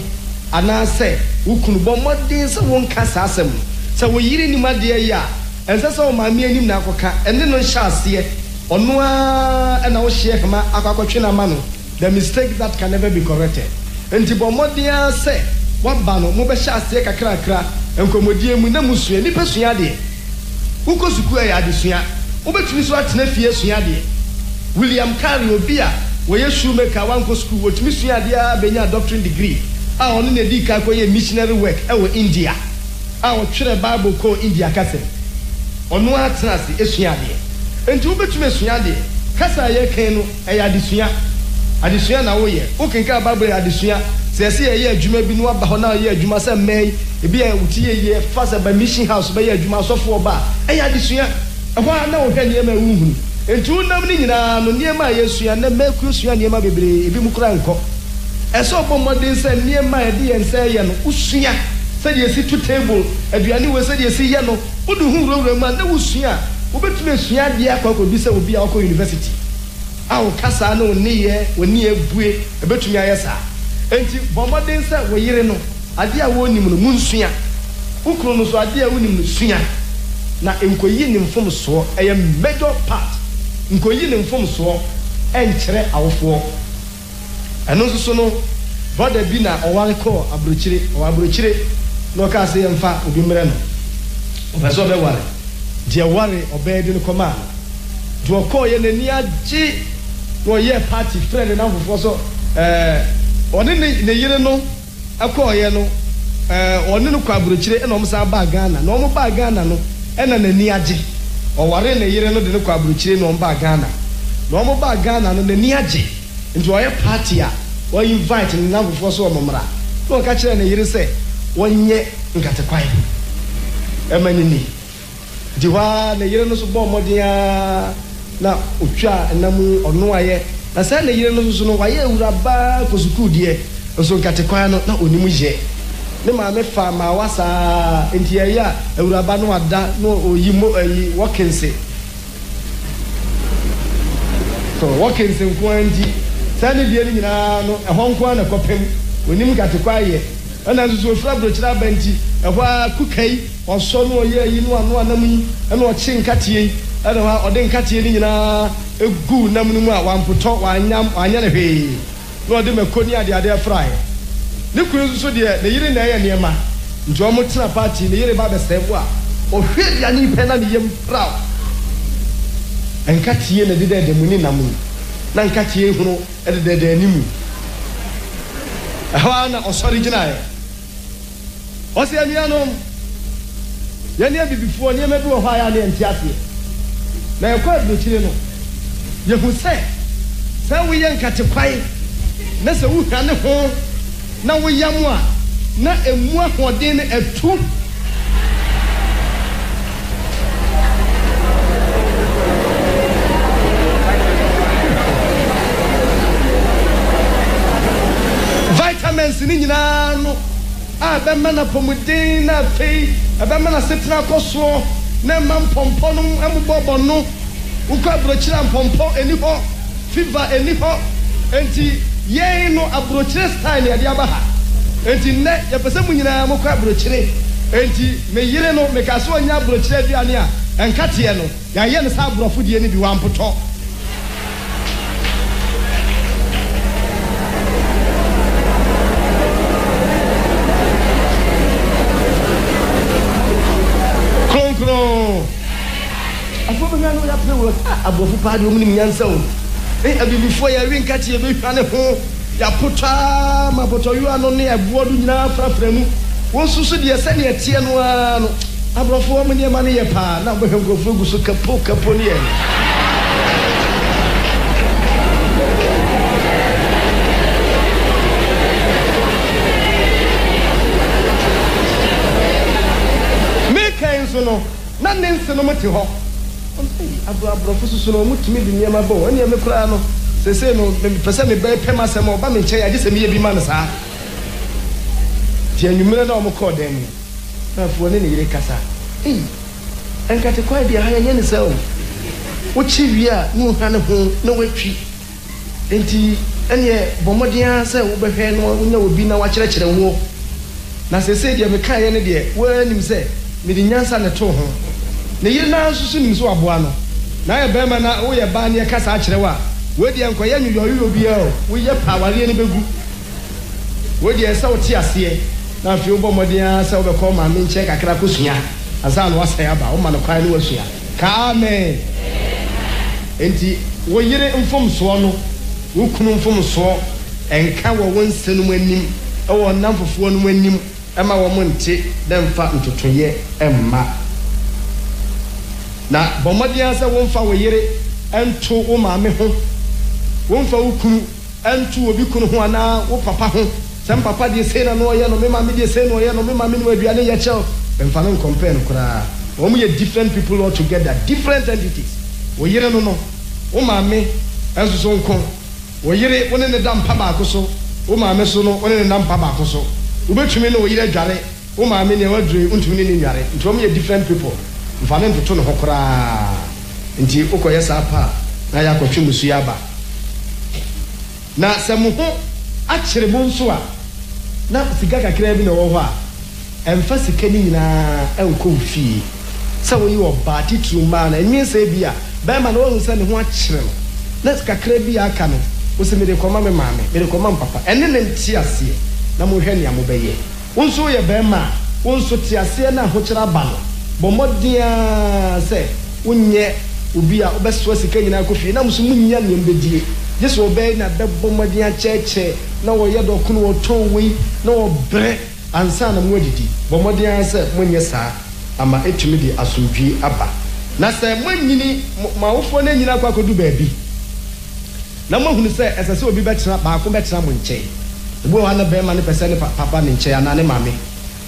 ana se wukunu bomoden se won ka sa asem se wo yire ni made ya ense se wo maame anim na akoka ene no hyase ono a na wo hye hama akakotwe na ma no the mistake that can never be corrected enti bomoden se waba no mo be hyase kakrakra enkomodie mu na musua ni pesua de uko suku ya de sua obetumi so atena fie sua de William Carey obia wo ye shoemaker wanko school wotumi sua de a benya doctorate degree a ono na di ka koye missionary work e wo India a wo twere Bible ko India kase ono atena se esua de enti obetumi sua de kasa ye kan no e ya de sua adesua na wo ye o kenka Bible adesua se ye adwuma bi no aba ho na ye adwuma se mei ebi e wutie ye fasa ba mission house ba ye adwuma sofo oba e ya adesua e ho na wo hwanye ma wuhunu entu nam ni nyina no niema yesua na meku sua niema bebre ebi mu kura nko eso bomodin se niema e de ense ye no usua se de esi to table aduane we se de esi ye no udu hu wura ma na usua obetumi esua de akwa bi se obi a okọ university awo kasa na oni ebue ebetumi ayesa enti bomodin se we yire no ade a wonim no munsua ukro no so ade a wonim no sua na enkoyi ni mfom so eye major part nkoyi ni mfom so enkyere awofo eno so no brother bi na oware ko abrochire no ka se yemfa obi mre no obeso be ware de ware obedi no koma do ko ye nani agi no ye party friend na awofo so oni ne yire no akoye no oni no kwa abrochire eno msa ba Ghana no mo ba Ghana no ena nani agi oware ne yire no de no kwa abrochire no mba Ghana no mo ba Ghana no nani agi nti oye party a o invite ni na fofo so omomra no ka kire ne yire se wonye nkatekwai emanini diwa ne yire no so bo modia na otwa enam ono aye na se ne yire no so no waye uraba kosuku die so nkatekwai no na onimu je ne ma me fa ma wasa enti ya uraba no ada no oyimo ayi wokense so wokense nkwanji sani die ni nyina no ehon kwa na kopem onim gatekwaye ana nso fra brochira banti ehwa kukai oso no ye yi no ano anam yi ana o chi nkatie ana wa ode nkatie ni nyina egu nam no mu a wampoto wanyam anya na hwe no ode makoni ade fry ne kunu so de ne yire na ye niema nti o mutena party ne yire ba be sebu a o hwe dia ni pe na ne yem proud nkatie na de muni namu na nkatie hunu de animu ahwa na osori ginae osi aniano yani bibifo ne medu ho aya ne ntiase na ekwa dochire no yehu se we ye nkate kwai na se wu hwa ne ho na wo yamu a na emu ahoden ne atu vitamins ni nyina no a be mana pomudin na fei be mana setra koso na mampompo no ambobo no ukwa brochira mpompo eni ho fever eni ho enti ye no abrochire style ya dia baha enti ne ye pese mu nyina mo kwa abrochire enti me yire no me ka so onya abrochire aduane a enkate no ya ye ne sa abrofo die ni bi wampoto no ya prewo abofu pa de omnim nyansa o abibifo ya wi nkati e be hwane ho ya pota ma poto yu ano ne abuodu nyina frafra mu wonsusu de ese ne etie no a no abrofo mo ne ma ne ye pa na bo hengofo gusu kapo ne ye me kain so no na nense no moti ho abro fusu no mutumi bi niema bo oni me kura no sese no me pese me be pema se mo ba me nche ya je se me ye bi ma no sa ti anwumere na o mo call dem na fu oni ne yire kasa enkate kwa dia ha ya ne se o wo chi wi a nu hwa ne ho na watwi enti ene bomodia se wo be hwe no nya obi na wa kire wo na sese dia me kan ye ne de wo anim se me di nyansa ne to ho ne yire na susu nim so aboa no na ye be ma na wo ye ba ne kasa a kire wa wo di enkoya nyoyo obi a wo ye paware ne begu wo di esa wo ti ase na fi wo bomodia se wo be ko ma me nche kakra ko sua asa no wasa ya ba wo ma no kwai ne wasua ka amen enti wo yire mfom so no wo kunu mfom so enka wo wonsenu anim e wo namfofo no anim e ma wo monte dem fa ntotoye emma na bomodia se wo mfa wo yire ento wo maame ho wo mfa wo kunu ento obi kunu ho ana wo papa ho sem papa de sei na no ye no me maame de sei no ye no me maame no aduane ye cheo emfa no compare no kura wo mu ye different people all together different entities wo yire no wo maame enso so nko wo yire wo ne ne da mpa baako so wo maame so no wo ne ne da mpa baako so wo betumi ne wo yire dware wo maame ne wadure untumi ne ne dware nti wo me different people mfa ne ntoto ne hokora nti ukoye sa pa na ya kwatwe musu ya ba na sɛ mo ho akyere bo nso a na sika kakra bi na wɔ hɔ a ɛmfa sika ni nyinaa ɛnkɔ fie sɛ wo yi wɔ ba titru ma na enye sɛ bi a bɛma na wɔn sɛ ne ho akyere no na kakra bi aka no wo sɛ me de kɔma me maame me de kɔma papa ɛne ne nti aseɛ na mo hwɛ ne amobɛyɛ wo nso yɛ bɛma wo nso ti aseɛ na ho kyerɛ ba no bɔ mmɔden sɛ wonyɛ obi a obeso sika nyina akofie na musu munya ne mbedie yesu obey na bebo mmɔden akyɛkyɛ na wɔyɛ dɔkono wɔtɔn wei na wɔbrɛ ansa na mo adidi bɔ mmɔden sɛ monyɛ saa ama etumi di asomdwie aba na sɛ monyini mawofo na nyina akɔ akɔdu baabi na mohunu sɛ ɛsɛ sɛ obi bɛtena baako bɛtena mo nkyɛn ebu wa na bɛma ne pɛsɛ ne papa ne nkyɛn ana ne maame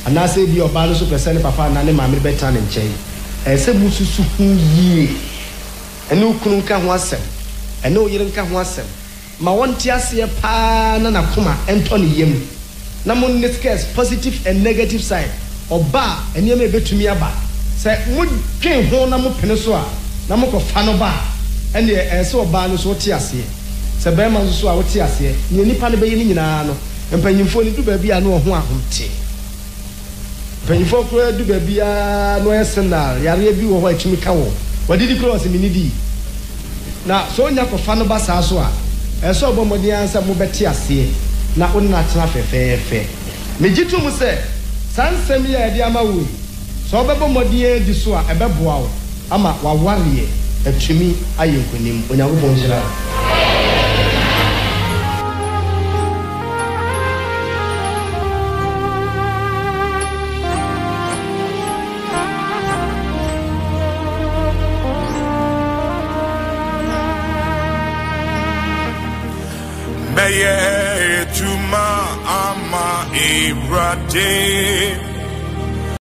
ana sɛ bi ɔbaa no so pɛsɛ ne papa ana ne maame bɛtena ne nkyɛn ɛsɛ mususu hu yie ɛne ukunu nka ho asɛm ɛne oyere nka ho asɛm ma wɔnte aseɛ paa na nakoma ɛntɔ ne yam na mo ne scares positive and negative side ɔba ɛnneɛma ebetumi aba sɛ mo dwen ho na mo pene so a na mo kɔfa no ba ɛne ɛsɛ ɔba no so te aseɛ sɛ bɛrima nso so a wote aseɛ ne nipa no bɛyɛ ne nyinaa no mpanyimfo ne du baabi a no ho ahomte mpanyimfo kura du baabi a no ɛsenal yare bi wɔ hɔ atumi ka wɔ wadidi cross minidi na so nya kofa no ba saa so a ɛso obomodi ansa mo beti ase na onna tena fefefe megitu mu se sansem ya edi ama wo so obomodi edi so a ebeboa wo ama waware atumi ayenkonim onyawo bonjira Meye tuma ama irade